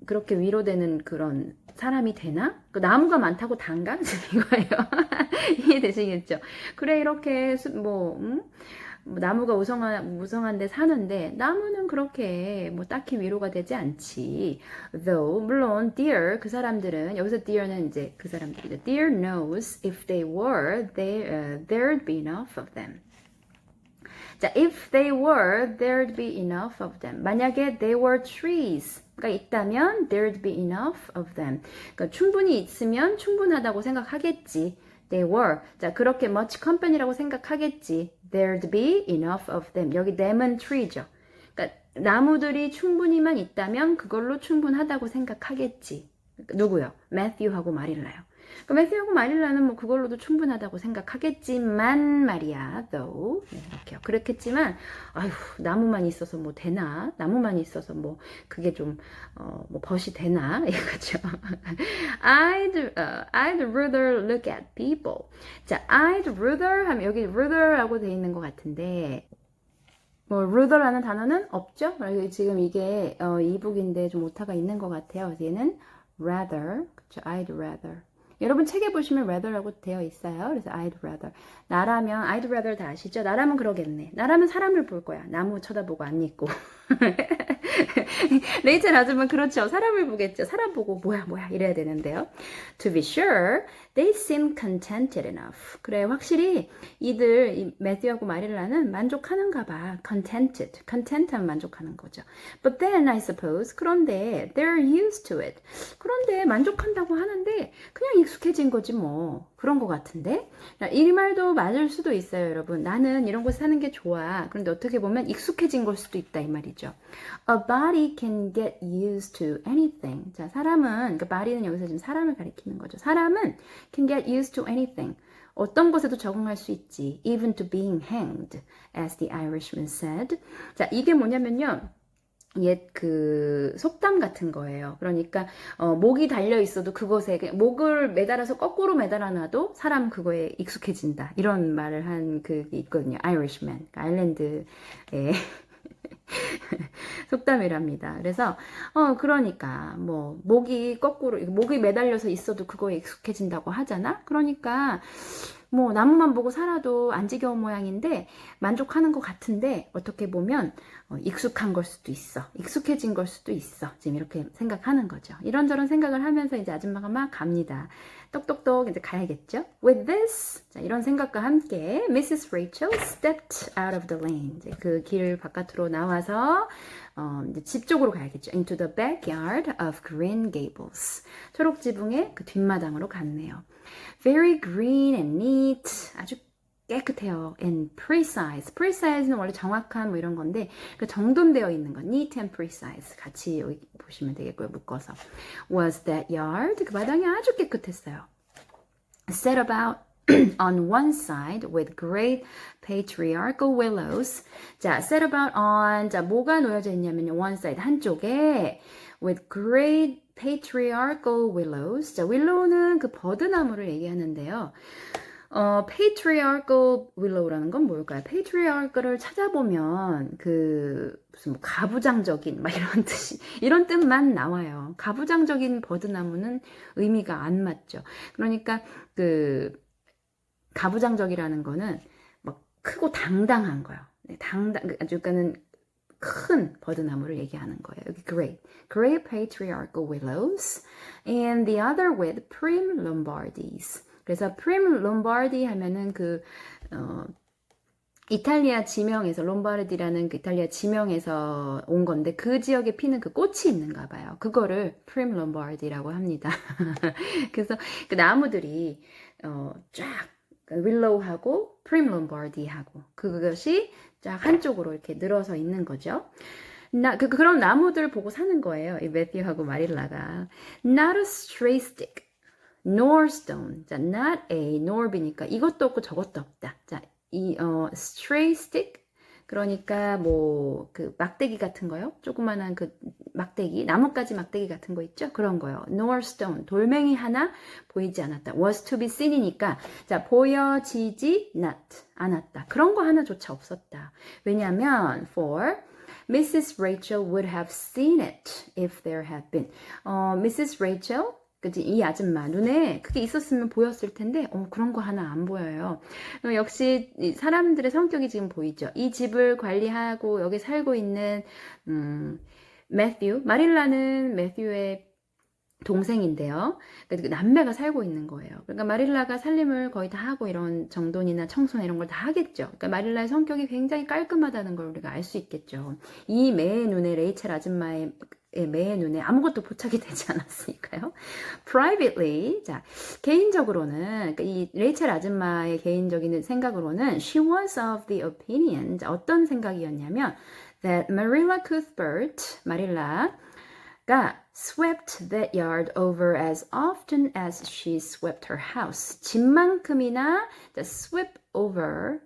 그렇게 위로되는 그런 사람이 되나? 그 나무가 많다고 단가? 이거예요. 이해되시겠죠? 그래, 이렇게 나무가 무성한데 사는데 나무는 그렇게 그렇게 위로가 되지 않지. Though 물론 deer 그 사람들은 여기서 deer는 이제 그 사람들이죠. Deer knows if they were there'd be enough of them. 자, if they were there'd be enough of them. 만약에 they were trees가 있다면 there'd be enough of them. 그러니까 충분히 있으면 충분하다고 생각하겠지. They were. 자, 그렇게 much company라고 생각하겠지. There'd be enough of them. 여기 them은 tree죠. 그러니까 나무들이 충분히만 있다면 그걸로 충분하다고 생각하겠지. 누구요? 매튜하고 마릴라요. 매튜하고 마릴라는 그걸로도 충분하다고 생각하겠지만 말이야. though. 네, 이렇게요. 그렇겠지만 아휴, 나무만 있어서 되나? 나무만 있어서 그게 좀 벗이 되나? 이거죠. I'd rather look at people. 자, I'd rather 하면 여기 rather라고 돼 있는 것 같은데 rather라는 단어는 없죠? 지금 이게 이북인데 좀 오타가 있는 것 같아요. 얘는 rather, 그쵸? I'd rather. 여러분 책에 보시면 rather라고 되어 있어요. 그래서 I'd rather. 나라면 I'd rather 다 아시죠? 나라면 그러겠네. 나라면 사람을 볼 거야. 나무 쳐다보고 안 입고. 레이첼 아줌마 그렇죠. 사람을 보겠죠. 사람 보고 뭐야 이래야 되는데요. To be sure, they seem contented enough. 그래, 확실히 이 매튜하고 마릴라는 만족하는가 봐. content하면 만족하는 거죠. But then I suppose, 그런데 they're used to it. 그런데 만족한다고 하는데 그냥 익숙해진 거지 뭐. 그런 것 같은데? 이 말도 맞을 수도 있어요, 여러분. 나는 이런 곳에 사는 게 좋아. 그런데 어떻게 보면 익숙해진 걸 수도 있다, 이 말이죠. A body can get used to anything. 자, 사람은, 그러니까 body는 여기서 지금 사람을 가리키는 거죠. 사람은 can get used to anything. 어떤 것에도 적응할 수 있지. Even to being hanged, as the Irishman said. 자, 이게 뭐냐면요. 옛 속담 같은 거예요. 그러니까 목이 달려 있어도 그것에 목을 매달아서 거꾸로 매달아놔도 사람 그거에 익숙해진다. 이런 말을 한 그게 있거든요. Irishman, 아일랜드의 속담이랍니다. 그래서 그러니까 목이 매달려서 있어도 그거에 익숙해진다고 하잖아. 그러니까 나무만 보고 살아도 안 지겨운 모양인데 만족하는 것 같은데 어떻게 보면 익숙한 걸 수도 있어. 익숙해진 걸 수도 있어. 지금 이렇게 생각하는 거죠. 이런저런 생각을 하면서 이제 아줌마가 막 갑니다. 똑똑똑 이제 가야겠죠. With this, 자, 이런 생각과 함께 Mrs. Rachel stepped out of the lane. 이제 그 길 바깥으로 나와서 이제 집 쪽으로 가야겠죠. Into the backyard of Green Gables. 초록 지붕의 그 뒷마당으로 갔네요. Very green and neat. 아주 깨끗해요. and precise. precise는 원래 정확한 뭐 이런 건데 그 정돈되어 있는 거. neat and precise. 같이 여기 보시면 되겠고요. 묶어서. was that yard. 그 마당이 아주 깨끗했어요. set about on one side with great patriarchal willows. 자, set about on. 자, 뭐가 놓여져 있냐면요. one side 한쪽에 with great patriarchal willows. 자, willow는 그 버드나무를 얘기하는데요. patriarchal willow라는 건 뭘까요? patriarchal을 찾아보면 그 무슨 뭐 가부장적인 막 이런 뜻이 이런 뜻만 나와요. 가부장적인 버드나무는 의미가 안 맞죠. 그러니까 그 가부장적이라는 거는 막 크고 당당한 거예요. 네, 그러니까는 큰 버드나무를 얘기하는 거예요. 여기 great patriarchal willows and the other with prim lombardies. 그래서 prim lombardi 하면은 그 이탈리아 지명에서 롬바르디라는 그 이탈리아 지명에서 온 건데 그 지역에 피는 그 꽃이 있는가 봐요. 그거를 prim lombardi라고 합니다. 그래서 그 나무들이 쫙 윌로우하고 prim lombardi하고 그것이 쫙 한쪽으로 이렇게 늘어서 있는 거죠. 그런 나무들 보고 사는 거예요. 이 매튜하고 마릴라가. Not a stray stick, nor stone. 자, not a, nor b니까 이것도 없고 저것도 없다. 자, 이 stray stick 그러니까 뭐 그 막대기 같은 거요. 조그만한 그 막대기, 나뭇가지 막대기 같은 거 있죠? 그런 거요. nor stone, 돌멩이 하나 보이지 않았다. was to be seen이니까 자, 보여지지 not, 않았다. 그런 거 하나조차 없었다. 왜냐하면 for Mrs. Rachel would have seen it if there had been. Mrs. Rachel 그치? 이 아줌마 눈에 그게 있었으면 보였을 텐데 그런 거 하나 안 보여요. 역시 사람들의 성격이 지금 보이죠. 이 집을 관리하고 여기 살고 있는 매튜, 마릴라는 매튜의 동생인데요. 그러니까 남매가 살고 있는 거예요. 그러니까 마릴라가 살림을 거의 다 하고 이런 정돈이나 청소나 이런 걸 다 하겠죠. 그러니까 마릴라의 성격이 굉장히 깔끔하다는 걸 우리가 알 수 있겠죠. 이 매의 눈에 레이첼 아줌마의 매의 눈에 아무것도 포착이 되지 않았으니까요. Privately, 자 개인적으로는 그러니까 이 레이첼 아줌마의 개인적인 생각으로는 she was of the opinion. 자, 어떤 생각이었냐면 that Marilla Cuthbert, 마릴라가 swept that yard over as often as she swept her house. 집만큼이나 sweep over.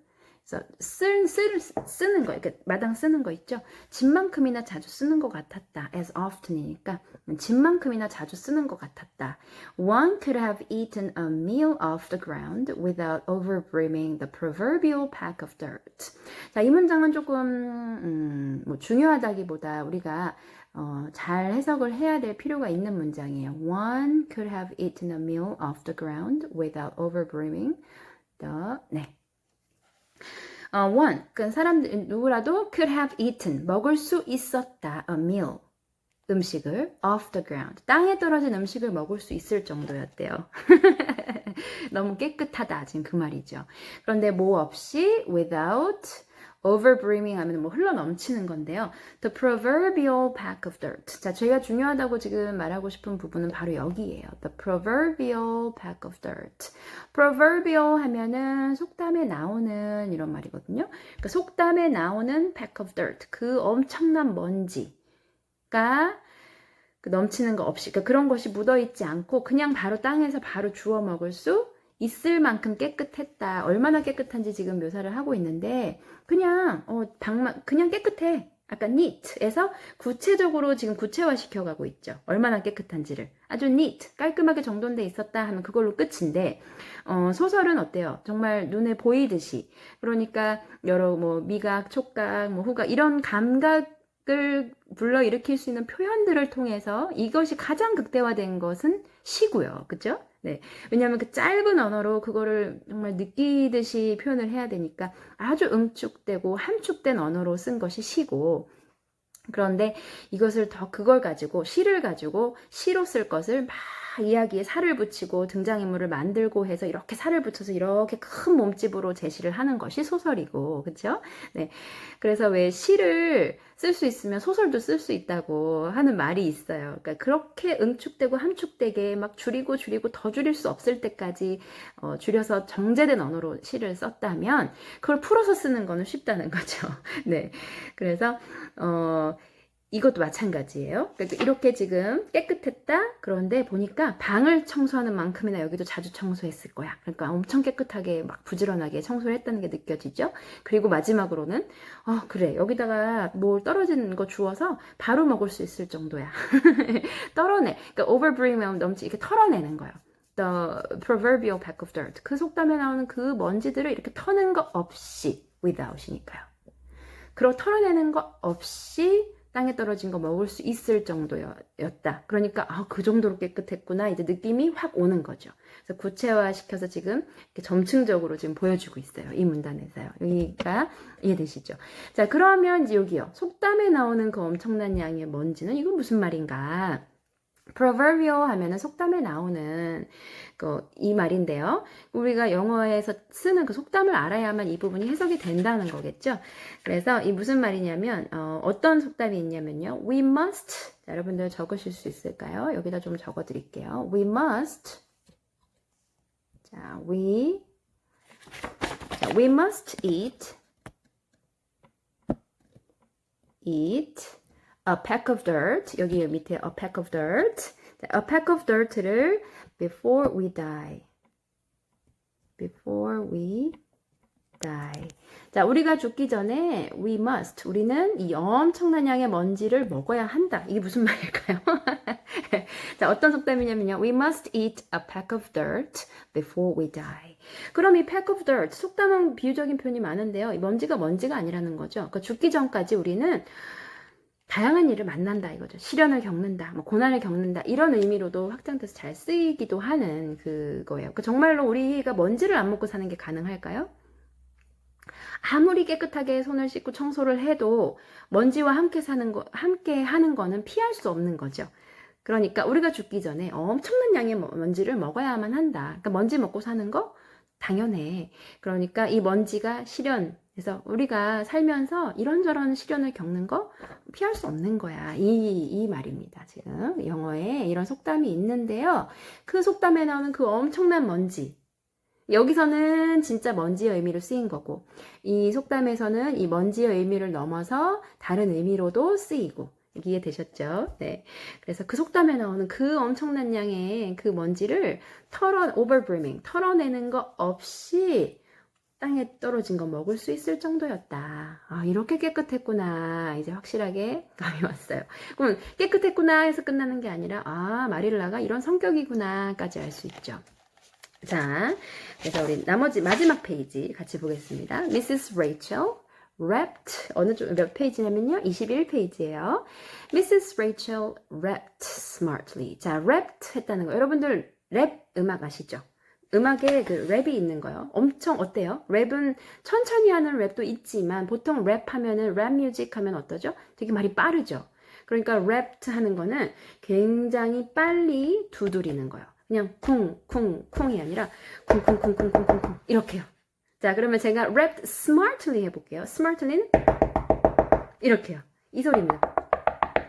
쓰는 거, 그러니까 마당 쓰는 거 있죠? 집만큼이나 자주 쓰는 것 같았다. as often이니까 집만큼이나 자주 쓰는 것 같았다. One could have eaten a meal off the ground without overbrimming the proverbial pack of dirt. 자, 이 문장은 조금 뭐 중요하다기보다 우리가 잘 해석을 해야 될 필요가 있는 문장이에요. One could have eaten a meal off the ground without overbrimming the 네. one, 그 사람들 누구라도 could have eaten, 먹을 수 있었다, a meal, 음식을 off the ground, 땅에 떨어진 음식을 먹을 수 있을 정도였대요. 너무 깨끗하다, 지금 그 말이죠. 그런데 뭐 없이 without overbrimming 하면 뭐 흘러 넘치는 건데요. The proverbial pack of dirt. 자, 제가 중요하다고 지금 말하고 싶은 부분은 바로 여기예요. The proverbial pack of dirt. proverbial 하면은 속담에 나오는 이런 말이거든요. 그러니까 속담에 나오는 pack of dirt. 그 엄청난 먼지가 그 넘치는 거 없이, 그러니까 그런 것이 묻어있지 않고 그냥 바로 땅에서 바로 주워 먹을 수 있을 만큼 깨끗했다. 얼마나 깨끗한지 지금 묘사를 하고 있는데 그냥 그냥 깨끗해. 아까 neat에서 구체적으로 지금 구체화 시켜가고 있죠. 얼마나 깨끗한지를. 아주 neat, 깔끔하게 정돈돼 있었다 하면 그걸로 끝인데 소설은 어때요? 정말 눈에 보이듯이. 그러니까 여러 뭐 미각, 촉각, 뭐 후각 이런 감각을 불러일으킬 수 있는 표현들을 통해서 이것이 가장 극대화된 것은 시고요. 그죠? 네. 왜냐하면 그 짧은 언어로 그거를 정말 느끼듯이 표현을 해야 되니까 아주 응축되고 함축된 언어로 쓴 것이 시고, 그런데 이것을 더 그걸 가지고 시를 가지고 시로 쓸 것을 막 이야기에 살을 붙이고 등장인물을 만들고 해서 이렇게 살을 붙여서 이렇게 큰 몸집으로 제시를 하는 것이 소설이고, 그렇죠? 네. 그래서 왜 시를 쓸 수 있으면 소설도 쓸 수 있다고 하는 말이 있어요. 그러니까 그렇게 응축되고 함축되게 막 줄이고 더 줄일 수 없을 때까지 줄여서 정제된 언어로 시를 썼다면 그걸 풀어서 쓰는 거는 쉽다는 거죠. 네. 그래서 이것도 마찬가지예요. 그러니까 이렇게 지금 깨끗했다. 그런데 보니까 방을 청소하는 만큼이나 여기도 자주 청소했을 거야. 그러니까 엄청 깨끗하게 막 부지런하게 청소를 했다는 게 느껴지죠. 그리고 마지막으로는 그래, 여기다가 뭘 떨어지는 거 주워서 바로 먹을 수 있을 정도야. 떨어내. 그러니까 overbrimm하면 넘치 이렇게 털어내는 거예요. The proverbial peck of dirt. 그 속담에 나오는 그 먼지들을 이렇게 터는 거 없이 without이니까요. 그리고 털어내는 거 없이 땅에 떨어진 거 먹을 수 있을 정도였다. 그러니까 그 정도로 깨끗했구나. 이제 느낌이 확 오는 거죠. 그래서 구체화시켜서 지금 이렇게 점층적으로 지금 보여주고 있어요. 이 문단에서요. 여기가 이해되시죠? 자, 그러면 이제 여기요. 속담에 나오는 그 엄청난 양의 먼지는 이건 무슨 말인가? proverbial 하면은 속담에 나오는 이 말인데요. 우리가 영어에서 쓰는 그 속담을 알아야만 이 부분이 해석이 된다는 거겠죠. 그래서 이 무슨 말이냐면 어떤 속담이 있냐면요. We must, 자, 여러분들 적으실 수 있을까요? 여기다 좀 적어 드릴게요. We must, 자, we must eat a peck of dirt. 여기 밑에 a peck of dirt. a peck of dirt를 before we die. before we die. 자, 우리가 죽기 전에 we must. 우리는 이 엄청난 양의 먼지를 먹어야 한다. 이게 무슨 말일까요? 자, 어떤 속담이냐면요. We must eat a peck of dirt before we die. 그럼 이 peck of dirt, 속담은 비유적인 표현이 많은데요. 이 먼지가 아니라는 거죠. 그러니까 죽기 전까지 우리는 다양한 일을 만난다 이거죠. 시련을 겪는다, 뭐 고난을 겪는다 이런 의미로도 확장돼서 잘 쓰이기도 하는 그거예요. 그러니까 정말로 우리가 먼지를 안 먹고 사는 게 가능할까요? 아무리 깨끗하게 손을 씻고 청소를 해도 먼지와 함께 하는 거는 피할 수 없는 거죠. 그러니까 우리가 죽기 전에 엄청난 양의 먼지를 먹어야만 한다. 그러니까 먼지 먹고 사는 거 당연해. 그러니까 이 먼지가 시련, 그래서 우리가 살면서 이런저런 시련을 겪는 거 피할 수 없는 거야. 이 말입니다. 지금 영어에 이런 속담이 있는데요. 그 속담에 나오는 그 엄청난 먼지, 여기서는 진짜 먼지의 의미로 쓰인 거고, 이 속담에서는 이 먼지의 의미를 넘어서 다른 의미로도 쓰이고, 이해되셨죠? 네. 그래서 그 속담에 나오는 그 엄청난 양의 그 먼지를 overbrimming, 털어내는 거 없이 땅에 떨어진 거 먹을 수 있을 정도였다. 이렇게 깨끗했구나. 이제 확실하게 감이 왔어요. 그럼 깨끗했구나 해서 끝나는 게 아니라, 마릴라가 이런 성격이구나까지 알 수 있죠. 자, 그래서 우리 마지막 페이지 같이 보겠습니다. Mrs. Rachel wrapped, 몇 페이지냐면요. 21페이지예요. Mrs. Rachel wrapped smartly. 자, wrapped 했다는 거. 여러분들 랩 음악 아시죠? 음악에 그 랩이 있는 거요. 엄청 어때요? 랩은 천천히 하는 랩도 있지만 보통 랩 하면은 랩 뮤직 하면 어떠죠? 되게 말이 빠르죠. 그러니까 랩트 하는 거는 굉장히 빨리 두드리는 거예요. 그냥 쿵쿵쿵이 아니라 쿵쿵쿵쿵쿵쿵 이렇게요. 자, 그러면 제가 wrapped smartly 해볼게요. smartly는 이렇게요. 이 소리입니다.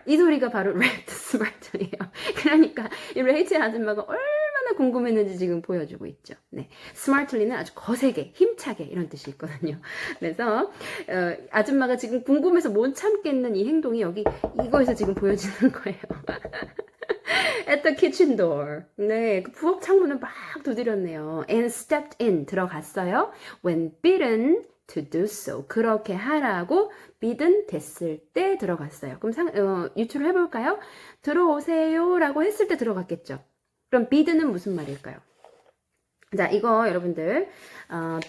이 소리가 바로 wrapped smartly예요. 그러니까 이 레이첼 아줌마가 얼마나 궁금했는지 지금 보여주고 있죠. 네, smartly는 아주 거세게, 힘차게 이런 뜻이 있거든요. 그래서 아줌마가 지금 궁금해서 못 참겠는 이 행동이 여기 이거에서 지금 보여지는 거예요. At the kitchen door. 네, 그 부엌 창문을 막 두드렸네요. And stepped in. 들어갔어요. When bidden to do so. 그렇게 하라고 bidden 됐을 때 들어갔어요. 그럼 유추를 해볼까요? 들어오세요 라고 했을 때 들어갔겠죠. 그럼 bid는 무슨 말일까요? 자, 이거 여러분들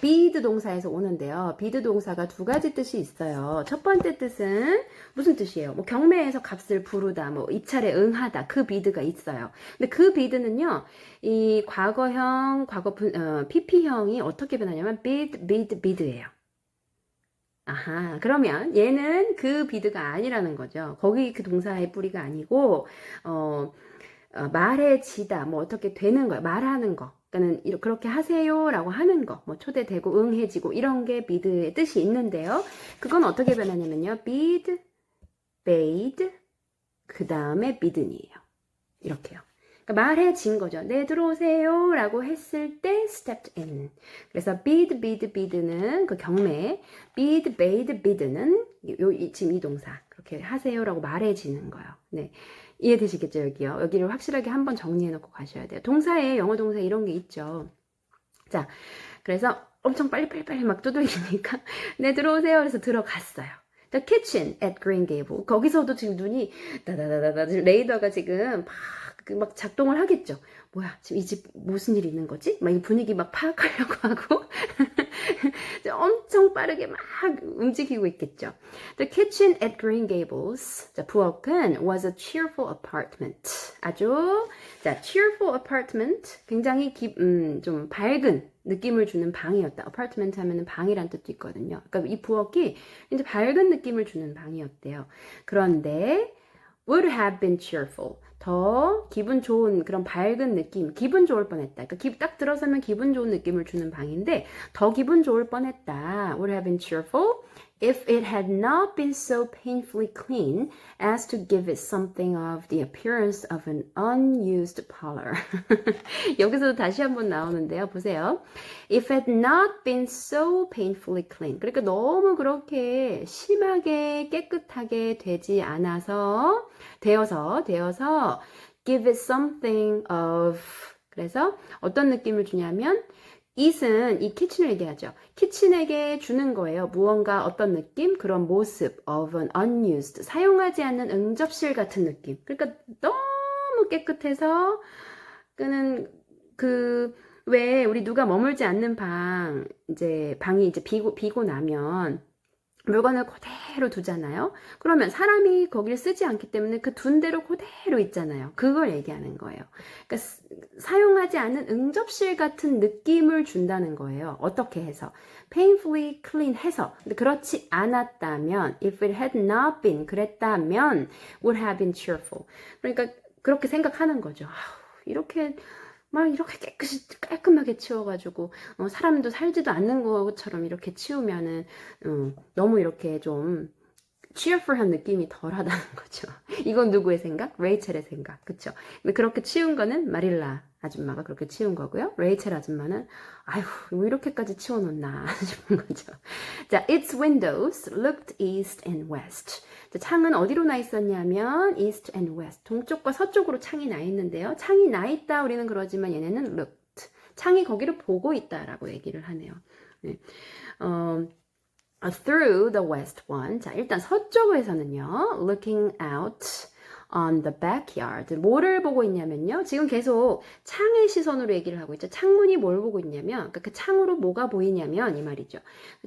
bid 동사에서 오는데요. bid 동사가 두 가지 뜻이 있어요. 첫 번째 뜻은 무슨 뜻이에요? 뭐 경매에서 값을 부르다, 뭐 입찰에 응하다, 그 bid가 있어요. 근데 그 bid는요, 이 과거형, pp형이 어떻게 변하냐면 bid예요. 아하, 그러면 얘는 그 bid가 아니라는 거죠. 거기 그 동사의 뿌리가 아니고 말해지다, 뭐 어떻게 되는 거야, 말하는 거. 그러니까는 그렇게 하세요라고 하는 거, 뭐 초대되고 응해지고 이런 게 be의 뜻이 있는데요. 그건 어떻게 변하냐면요, bid, bade, 그 다음에 bidn이에요. 이렇게요. 그러니까 말해진 거죠. 네, 들어오세요 라고 했을 때 stepped in. 그래서 bid, bid, bid는 그 경매, bid, bade, bid는 지금 이 동사 그렇게 하세요 라고 말해지는 거예요. 네, 이해되시겠죠? 여기요. 여기를 확실하게 한번 정리해 놓고 가셔야 돼요. 동사에 영어 동사 이런 게 있죠. 자, 그래서 엄청 빨리빨리 막 두들기니까 네, 들어오세요. 그래서 들어갔어요. The kitchen at Green Gable. 거기서도 지금 눈이 다다다다다 레이더가 지금 막 작동을 하겠죠. 뭐야, 지금 이 집 무슨 일이 있는 거지? 막 이 분위기 막 파악하려고 하고 엄청 빠르게 막 움직이고 있겠죠. The kitchen at Green Gables. 자, 부엌은 was a cheerful apartment. 아주 자, cheerful apartment. 굉장히 좀 밝은 느낌을 주는 방이었다. apartment 하면은 방이란 뜻도 있거든요. 그러니까 이 부엌이 이제 밝은 느낌을 주는 방이었대요. 그런데 would have been cheerful. 더 기분 좋은 그런 밝은 느낌, 기분 좋을 뻔했다. 그러니까 딱 들어서면 기분 좋은 느낌을 주는 방인데 더 기분 좋을 뻔했다. Would have been cheerful if it had not been so painfully clean as to give it something of the appearance of an unused parlor. 여기서도 다시 한번 나오는데요. 보세요. If it had not been so painfully clean. 그러니까 너무 그렇게 심하게 깨끗하게 되지 않아서 되어서 give it something of 그래서 어떤 느낌을 주냐면 it은 이 키친을 얘기하죠. 키친에게 주는 거예요. 무언가 어떤 느낌? 그런 모습 of an unused 사용하지 않는 응접실 같은 느낌. 그러니까 너무 깨끗해서 그는 왜 우리 누가 머물지 않는 방 이제 방이 이제 비고 나면 물건을 그대로 두잖아요. 그러면 사람이 거기를 쓰지 않기 때문에 그 둔 대로 그대로 있잖아요. 그걸 얘기하는 거예요. 그러니까 사용하지 않은 응접실 같은 느낌을 준다는 거예요. 어떻게 해서? painfully clean 해서. 근데 그렇지 않았다면 if it had not been 그랬다면 would have been cheerful. 그러니까 그렇게 생각하는 거죠. 이렇게 막 이렇게 깨끗이 깔끔하게 치워가지고 사람도 살지도 않는 것처럼 이렇게 치우면은 너무 이렇게 좀 cheerful한 느낌이 덜하다는 거죠. 이건 누구의 생각? 레이첼의 생각, 그쵸? 근데 그렇게 치운 거는 마릴라 아줌마가 그렇게 치운 거고요. 레이첼 아줌마는 아휴 뭐 이렇게까지 치워놓나 싶은 거죠. 자, its windows looked east and west. 자, 창은 어디로 나 있었냐면 east and west. 동쪽과 서쪽으로 창이 나 있는데요. 창이 나 있다 우리는 그러지만 얘네는 looked. 창이 거기를 보고 있다라고 얘기를 하네요. 네. through the west one. 자, 일단 서쪽에서는요. looking out on the backyard. 뭐를 보고 있냐면요. 지금 계속 창의 시선으로 얘기를 하고 있죠. 창문이 뭘 보고 있냐면, 그러니까 그 창으로 뭐가 보이냐면 이 말이죠.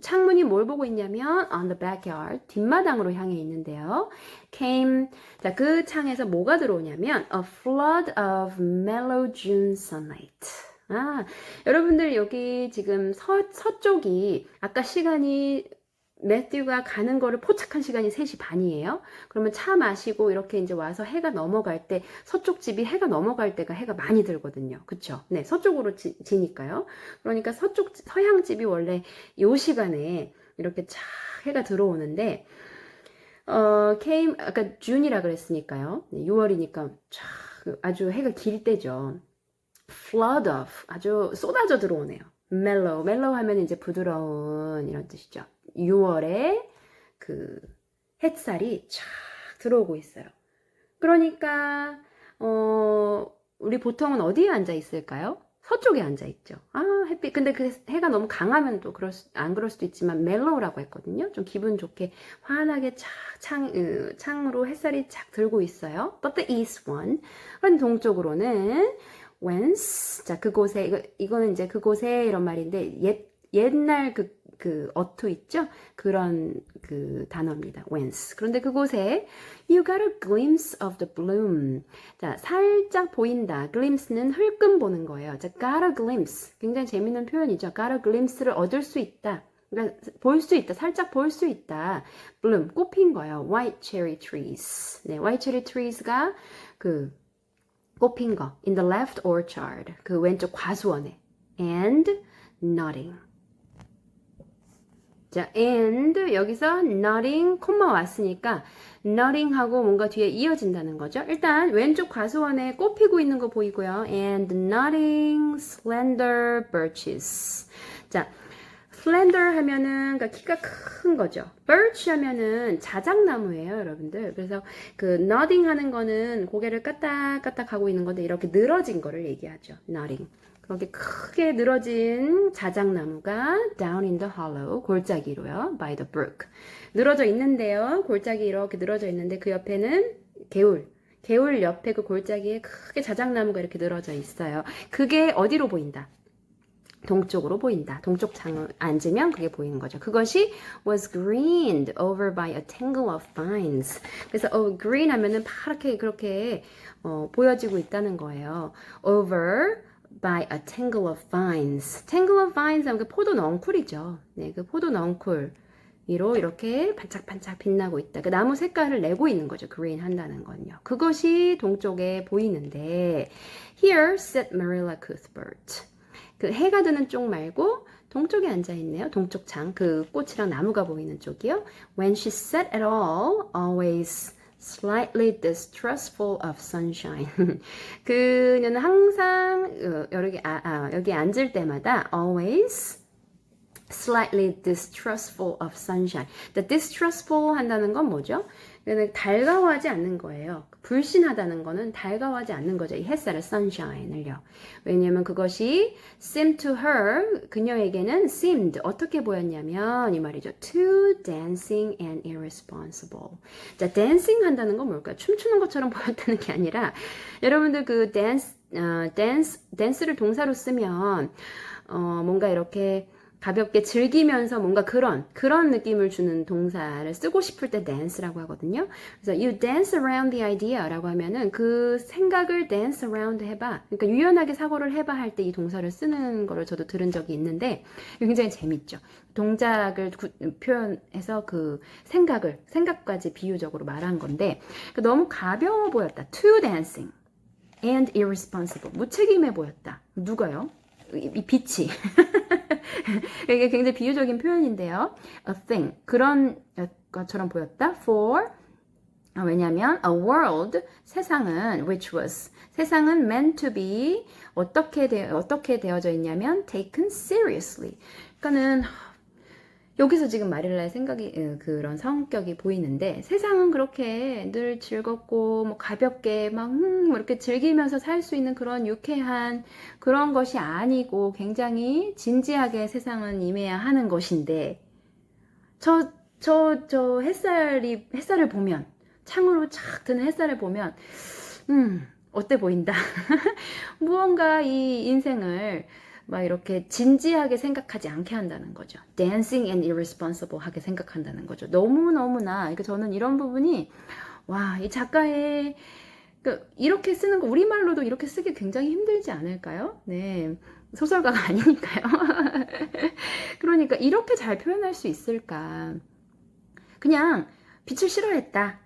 창문이 뭘 보고 있냐면 on the backyard. 뒷마당으로 향해 있는데요. came. 자, 그 창에서 뭐가 들어오냐면 a flood of mellow June sunlight. 아, 여러분들 여기 지금 서쪽이 아까 시간이 매튜가 가는 거를 포착한 시간이 3시 반이에요. 그러면 차 마시고 이렇게 이제 와서 해가 넘어갈 때 서쪽 집이 해가 넘어갈 때가 해가 많이 들거든요. 그쵸? 네, 서쪽으로 지니까요. 그러니까 서양 집이 원래 요 시간에 이렇게 쫙 해가 들어오는데 came 아까 June이라 그랬으니까요. 6월이니까 쫙 아주 해가 길 때죠. flood of 아주 쏟아져 들어오네요. mellow 하면 이제 부드러운 이런 뜻이죠. 6월에 그 햇살이 쫙 들어오고 있어요. 그러니까 우리 보통은 어디에 앉아 있을까요? 서쪽에 앉아 있죠. 햇빛. 근데 그 해가 너무 강하면 또 안 그럴 수도 있지만 멜로우라고 했거든요. 좀 기분 좋게 환하게 창으로 햇살이 착 들고 있어요. But the east one. 그런 동쪽으로는 whence. 자, 그곳에 이거는 이제 그곳에 이런 말인데 옛날 그 어투 있죠? 그런 그 단어입니다. whence. 그런데 그곳에 you got a glimpse of the bloom. 자, 살짝 보인다. glimpse는 흘끔 보는 거예요. 자, got a glimpse. 굉장히 재밌는 표현이죠. got a glimpse를 얻을 수 있다. 그러니까 볼 수 있다. 살짝 볼 수 있다. bloom, 꽃핀 거예요. white cherry trees. 네, white cherry trees가 그 꽃핀 거. In the left orchard. 그 왼쪽 과수원에. And nodding. 자, and 여기서 nodding, 콤마 왔으니까 nodding하고 뭔가 뒤에 이어진다는 거죠. 일단 왼쪽 과수원에 꽃 피고 있는 거 보이고요. And nodding slender birches. 자, slender 하면은 그러니까 키가 큰 거죠. birch 하면은 자작나무예요, 여러분들. 그래서 그 nodding 하는 거는 고개를 까딱까딱 하고 있는 건데 이렇게 늘어진 거를 얘기하죠. nodding. 그렇게 크게 늘어진 자작나무가 down in the hollow, 골짜기로요. by the brook. 늘어져 있는데요. 골짜기 이렇게 늘어져 있는데 그 옆에는 개울. 개울 옆에 그 골짜기에 크게 자작나무가 이렇게 늘어져 있어요. 그게 어디로 보인다? 동쪽으로 보인다. 동쪽 창을 앉으면 그게 보이는 거죠. 그것이 was greened over by a tangle of vines. 그래서 green 하면은 파랗게 그렇게 보여지고 있다는 거예요. over by a tangle of vines. tangle of vines 하면 그 포도 넝쿨이죠. 네, 그 포도 넝쿨 위로 이렇게 반짝반짝 빛나고 있다. 그 나무 색깔을 내고 있는 거죠. green 한다는 건요. 그것이 동쪽에 보이는데 here sat Marilla Cuthbert. 그 해가 드는 쪽 말고 동쪽에 앉아 있네요. 동쪽 창, 그 꽃이랑 나무가 보이는 쪽이요. When she sat at all, always slightly distrustful of sunshine. 그녀는 항상 여기 앉을 때마다 always slightly distrustful of sunshine. distrustful 한다는 건 뭐죠? 달가워하지 않는 거예요. 불신하다는 거는 달가워하지 않는 거죠. 이 햇살을, sunshine을요. 왜냐면 그것이 seemed to her, 그녀에게는 seemed, 어떻게 보였냐면 이 말이죠. too dancing and irresponsible. 자, dancing 한다는 건 뭘까요? 춤추는 것처럼 보였다는 게 아니라 여러분들 그 dance를 동사로 쓰면 뭔가 이렇게 가볍게 즐기면서 뭔가 그런 느낌을 주는 동사를 쓰고 싶을 때 dance라고 하거든요. 그래서 you dance around the idea라고 하면은 그 생각을 dance around 해봐. 그러니까 유연하게 사고를 해봐 할 때 이 동사를 쓰는 거를 저도 들은 적이 있는데 굉장히 재밌죠. 동작을 표현해서 그 생각까지 비유적으로 말한 건데 너무 가벼워 보였다. too dancing and irresponsible. 무책임해 보였다. 누가요? 이 빛이. 이게 굉장히 비유적인 표현인데요. A thing. 그런 것처럼 보였다. For. 왜냐면 a world. 세상은 세상은 meant to be. 어떻게 되어져 있냐면 taken seriously. 그러니까는 여기서 지금 마릴라의 생각이 그런 성격이 보이는데 세상은 그렇게 늘 즐겁고 뭐 가볍게 막 이렇게 즐기면서 살 수 있는 그런 유쾌한 그런 것이 아니고 굉장히 진지하게 세상은 임해야 하는 것인데 저 햇살을 보면 창으로 착 드는 햇살을 보면 어때 보인다. 무언가 이 인생을 막 이렇게 진지하게 생각하지 않게 한다는 거죠. dancing and irresponsible 하게 생각한다는 거죠. 너무너무나 그러니까 저는 이런 부분이 와, 이 작가의 이렇게 쓰는 거 우리말로도 이렇게 쓰기 굉장히 힘들지 않을까요? 네, 소설가가 아니니까요. 그러니까 이렇게 잘 표현할 수 있을까? 그냥 빛을 싫어했다.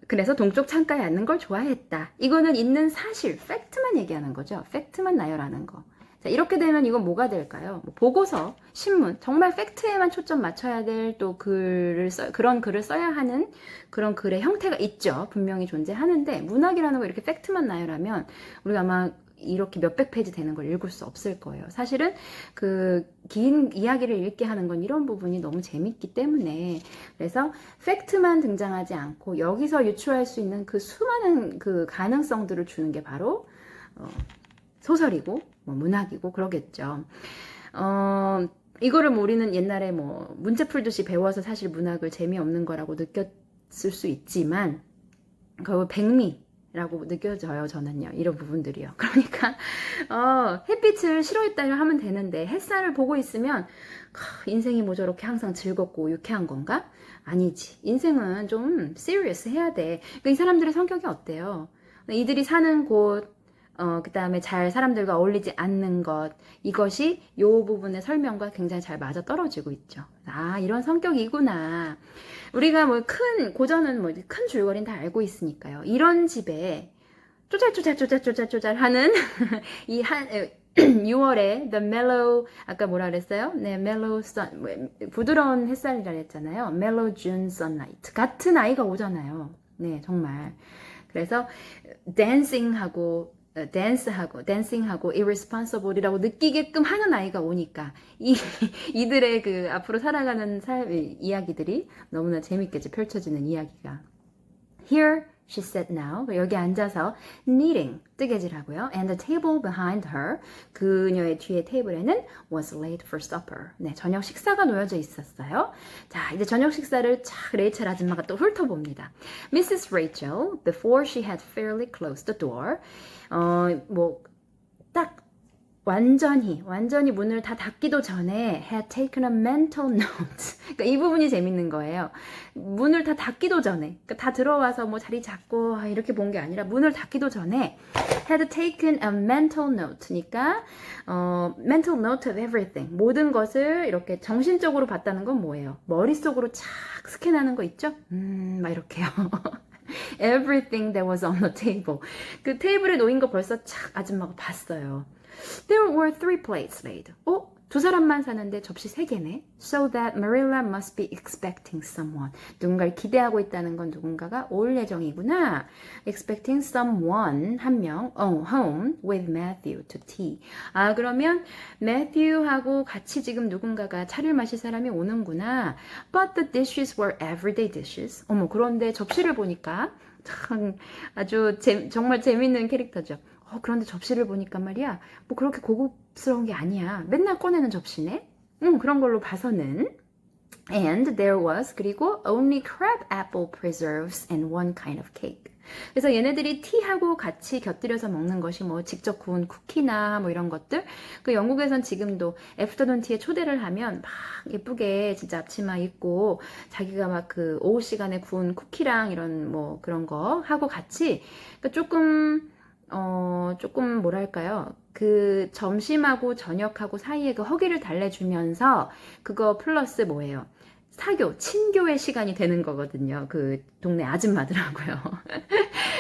그래서 동쪽 창가에 앉는 걸 좋아했다. 이거는 있는 사실, 팩트만 얘기하는 거죠. 팩트만 나열하는 거. 자, 이렇게 되면 이건 뭐가 될까요? 보고서, 신문, 정말 팩트에만 초점 맞춰야 될 또 그런 글을 써야 하는 그런 글의 형태가 있죠. 분명히 존재하는데, 문학이라는 거 이렇게 팩트만 나열하면 우리가 아마 이렇게 몇백 페이지 되는 걸 읽을 수 없을 거예요. 사실은 그 긴 이야기를 읽게 하는 건 이런 부분이 너무 재밌기 때문에 그래서 팩트만 등장하지 않고 여기서 유추할 수 있는 그 수많은 그 가능성들을 주는 게 바로 소설이고 문학이고 그러겠죠. 이거를 우리는 옛날에 문제 풀듯이 배워서 사실 문학을 재미없는 거라고 느꼈을 수 있지만 그 백미라고 느껴져요. 저는요. 이런 부분들이요. 그러니까 햇빛을 싫어했다 하면 되는데 햇살을 보고 있으면 인생이 뭐 저렇게 항상 즐겁고 유쾌한 건가? 아니지. 인생은 좀 serious 해야 돼. 그러니까 이 사람들의 성격이 어때요? 이들이 사는 곳 그 다음에 잘 사람들과 어울리지 않는 것, 이것이 요 부분의 설명과 굉장히 잘 맞아 떨어지고 있죠. 아, 이런 성격이구나. 우리가 뭐 고전은 뭐 큰 줄거리는 다 알고 있으니까요. 이런 집에 쪼잘쪼잘쪼잘쪼잘쪼잘 하는 이 6월에 The Mellow, 아까 뭐라 그랬어요? 네, Mellow Sun, 부드러운 햇살이라 했잖아요. Mellow June Sunlight. 같은 아이가 오잖아요. 네, 정말. 그래서 댄싱하고 irresponsible이라고 느끼게끔 하는 아이가 오니까 이들의 그 앞으로 살아가는 삶의 이야기들이 너무나 재밌게 펼쳐지는 이야기가. Here she sat now. 여기 앉아서 knitting, 뜨개질하고요. And the table behind her, 그녀의 뒤에 테이블에는 was laid for supper. 네, 저녁 식사가 놓여져 있었어요. 자, 이제 저녁 식사를 레이첼 아줌마가 또 훑어봅니다. Mrs. Rachel, before she had fairly closed the door, 딱 완전히 문을 다 닫기도 전에 had taken a mental note. 그러니까 이 부분이 재밌는 거예요. 문을 다 닫기도 전에, 그러니까 다 들어와서 뭐 자리 잡고 이렇게 본 게 아니라 문을 닫기도 전에 had taken a mental note니까 mental note of everything. 모든 것을 이렇게 정신적으로 봤다는 건 뭐예요? 머릿속으로 착 스캔하는 거 있죠? 막 이렇게요. Everything that was on the table. 그 테이블에 놓인 거 벌써 착 아줌마가 봤어요. There were 3 plates laid. 두 사람만 사는데 접시 3개네. So that Marilla must be expecting someone. 누군가를 기대하고 있다는 건 누군가가 올 예정이구나. Expecting someone, 한 명, home with Matthew to tea. 아, 그러면 Matthew하고 같이 지금 누군가가 차를 마실 사람이 오는구나. But the dishes were everyday dishes. 그런데 접시를 보니까 참 아주 정말 재밌는 캐릭터죠. 그런데 접시를 보니까 말이야, 뭐 그렇게 고급스러운 게 아니야. 맨날 꺼내는 접시네. 그런 걸로 봐서는. And there was, 그리고 only crab apple preserves and one kind of cake. 그래서 얘네들이 티하고 같이 곁들여서 먹는 것이 뭐 직접 구운 쿠키나 뭐 이런 것들. 그 영국에선 지금도 애프터눈 티에 초대를 하면 막 예쁘게 진짜 앞치마 입고 자기가 막 그 오후 시간에 구운 쿠키랑 이런 뭐 그런 거 하고 같이, 그러니까 조금 뭐랄까요? 그 점심하고 저녁하고 사이에 그 허기를 달래주면서 그거 플러스 뭐예요? 친교의 시간이 되는 거거든요. 그 동네 아줌마들하고요.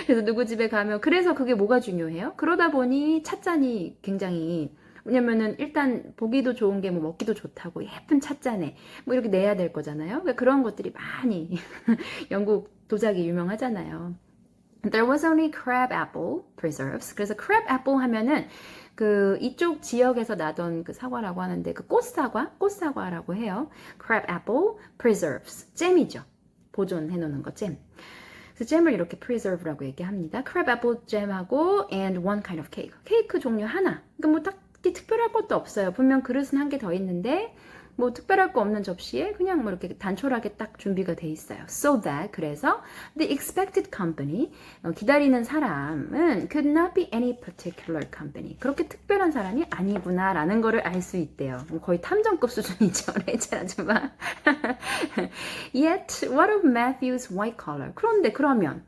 그래서 누구 집에 가면, 그래서 그게 뭐가 중요해요? 그러다 보니 찻잔이 굉장히, 왜냐면은 일단 보기도 좋은 게 뭐 먹기도 좋다고 예쁜 찻잔에 뭐 이렇게 내야 될 거잖아요. 그러니까 그런 것들이 많이 영국 도자기 유명하잖아요. There was only crab apple preserves. 그래서 crab apple 하면은 그 이쪽 지역에서 나던 그 사과라고 하는데 그 꽃사과라고 해요. crab apple preserves. 잼이죠. 보존해 놓는 거 잼. 그래서 잼을 이렇게 preserve라고 얘기합니다. crab apple 잼하고 and one kind of cake. 케이크 종류 하나. 그러니까 뭐 딱히 특별할 것도 없어요. 분명 그릇은 한 개 더 있는데 뭐 특별할 거 없는 접시에 그냥 뭐 이렇게 단촐하게 딱 준비가 돼 있어요. So that, 그래서 the expected company, 기다리는 사람은 could not be any particular company. 그렇게 특별한 사람이 아니구나 라는 거를 알 수 있대요. 거의 탐정급 수준이죠. 레이첼 아줌마. Yet, what of Matthew's white collar? 그런데 그러면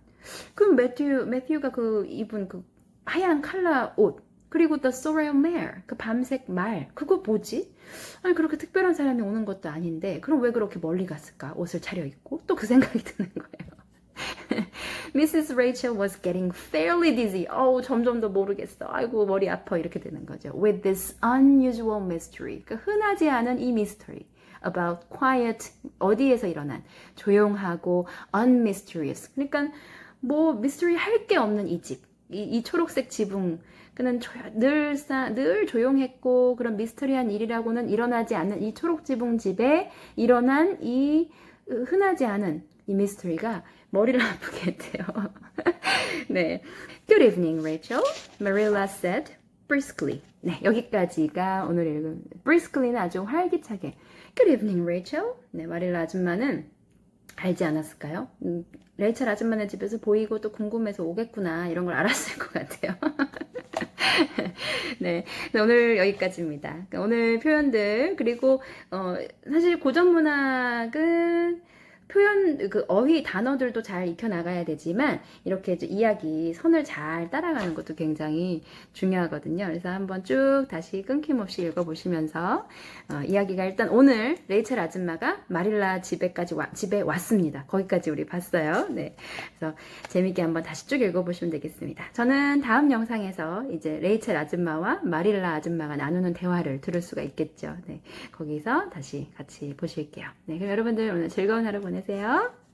그럼 매튜가 그 입은 그 하얀 칼라 옷, 그리고 the sorrel mare, 그 밤색 말, 그거 뭐지? 아니 그렇게 특별한 사람이 오는 것도 아닌데 그럼 왜 그렇게 멀리 갔을까? 옷을 차려입고 또 그 생각이 드는 거예요. Mrs. Rachel was getting fairly dizzy. 점점 더 모르겠어. 아이고 머리 아파 이렇게 되는 거죠. With this unusual mystery, 그 흔하지 않은 이 mystery about quiet, 어디에서 일어난 조용하고 unmysterious. 그러니까 뭐 mystery 할 게 없는 이 집, 이 초록색 지붕. 그는 늘 조용했고 그런 미스터리한 일이라고는 일어나지 않는 이 초록지붕 집에 일어난 이 흔하지 않은 이 미스터리가 머리를 아프게 했대요. 네, Good evening, Rachel. Marilla said briskly. 네, 여기까지가 오늘 읽은 briskly는 아주 활기차게. Good evening, Rachel. 네, 마릴라 아줌마는 알지 않았을까요? 레이첼 아줌마네 집에서 보이고 또 궁금해서 오겠구나 이런 걸 알았을 것 같아요. 네, 오늘 여기까지입니다. 오늘 표현들, 그리고 사실 고전 문학은 표현, 그 어휘 단어들도 잘 익혀 나가야 되지만 이렇게 이제 이야기 선을 잘 따라가는 것도 굉장히 중요하거든요. 그래서 한번 쭉 다시 끊김없이 읽어보시면서 이야기가 일단 오늘 레이첼 아줌마가 마릴라 집에 왔습니다. 거기까지 우리 봤어요. 네, 그래서 재밌게 한번 다시 쭉 읽어보시면 되겠습니다. 저는 다음 영상에서 이제 레이첼 아줌마와 마릴라 아줌마가 나누는 대화를 들을 수가 있겠죠. 네, 거기서 다시 같이 보실게요. 네, 그럼 여러분들 오늘 즐거운 하루 보내세요.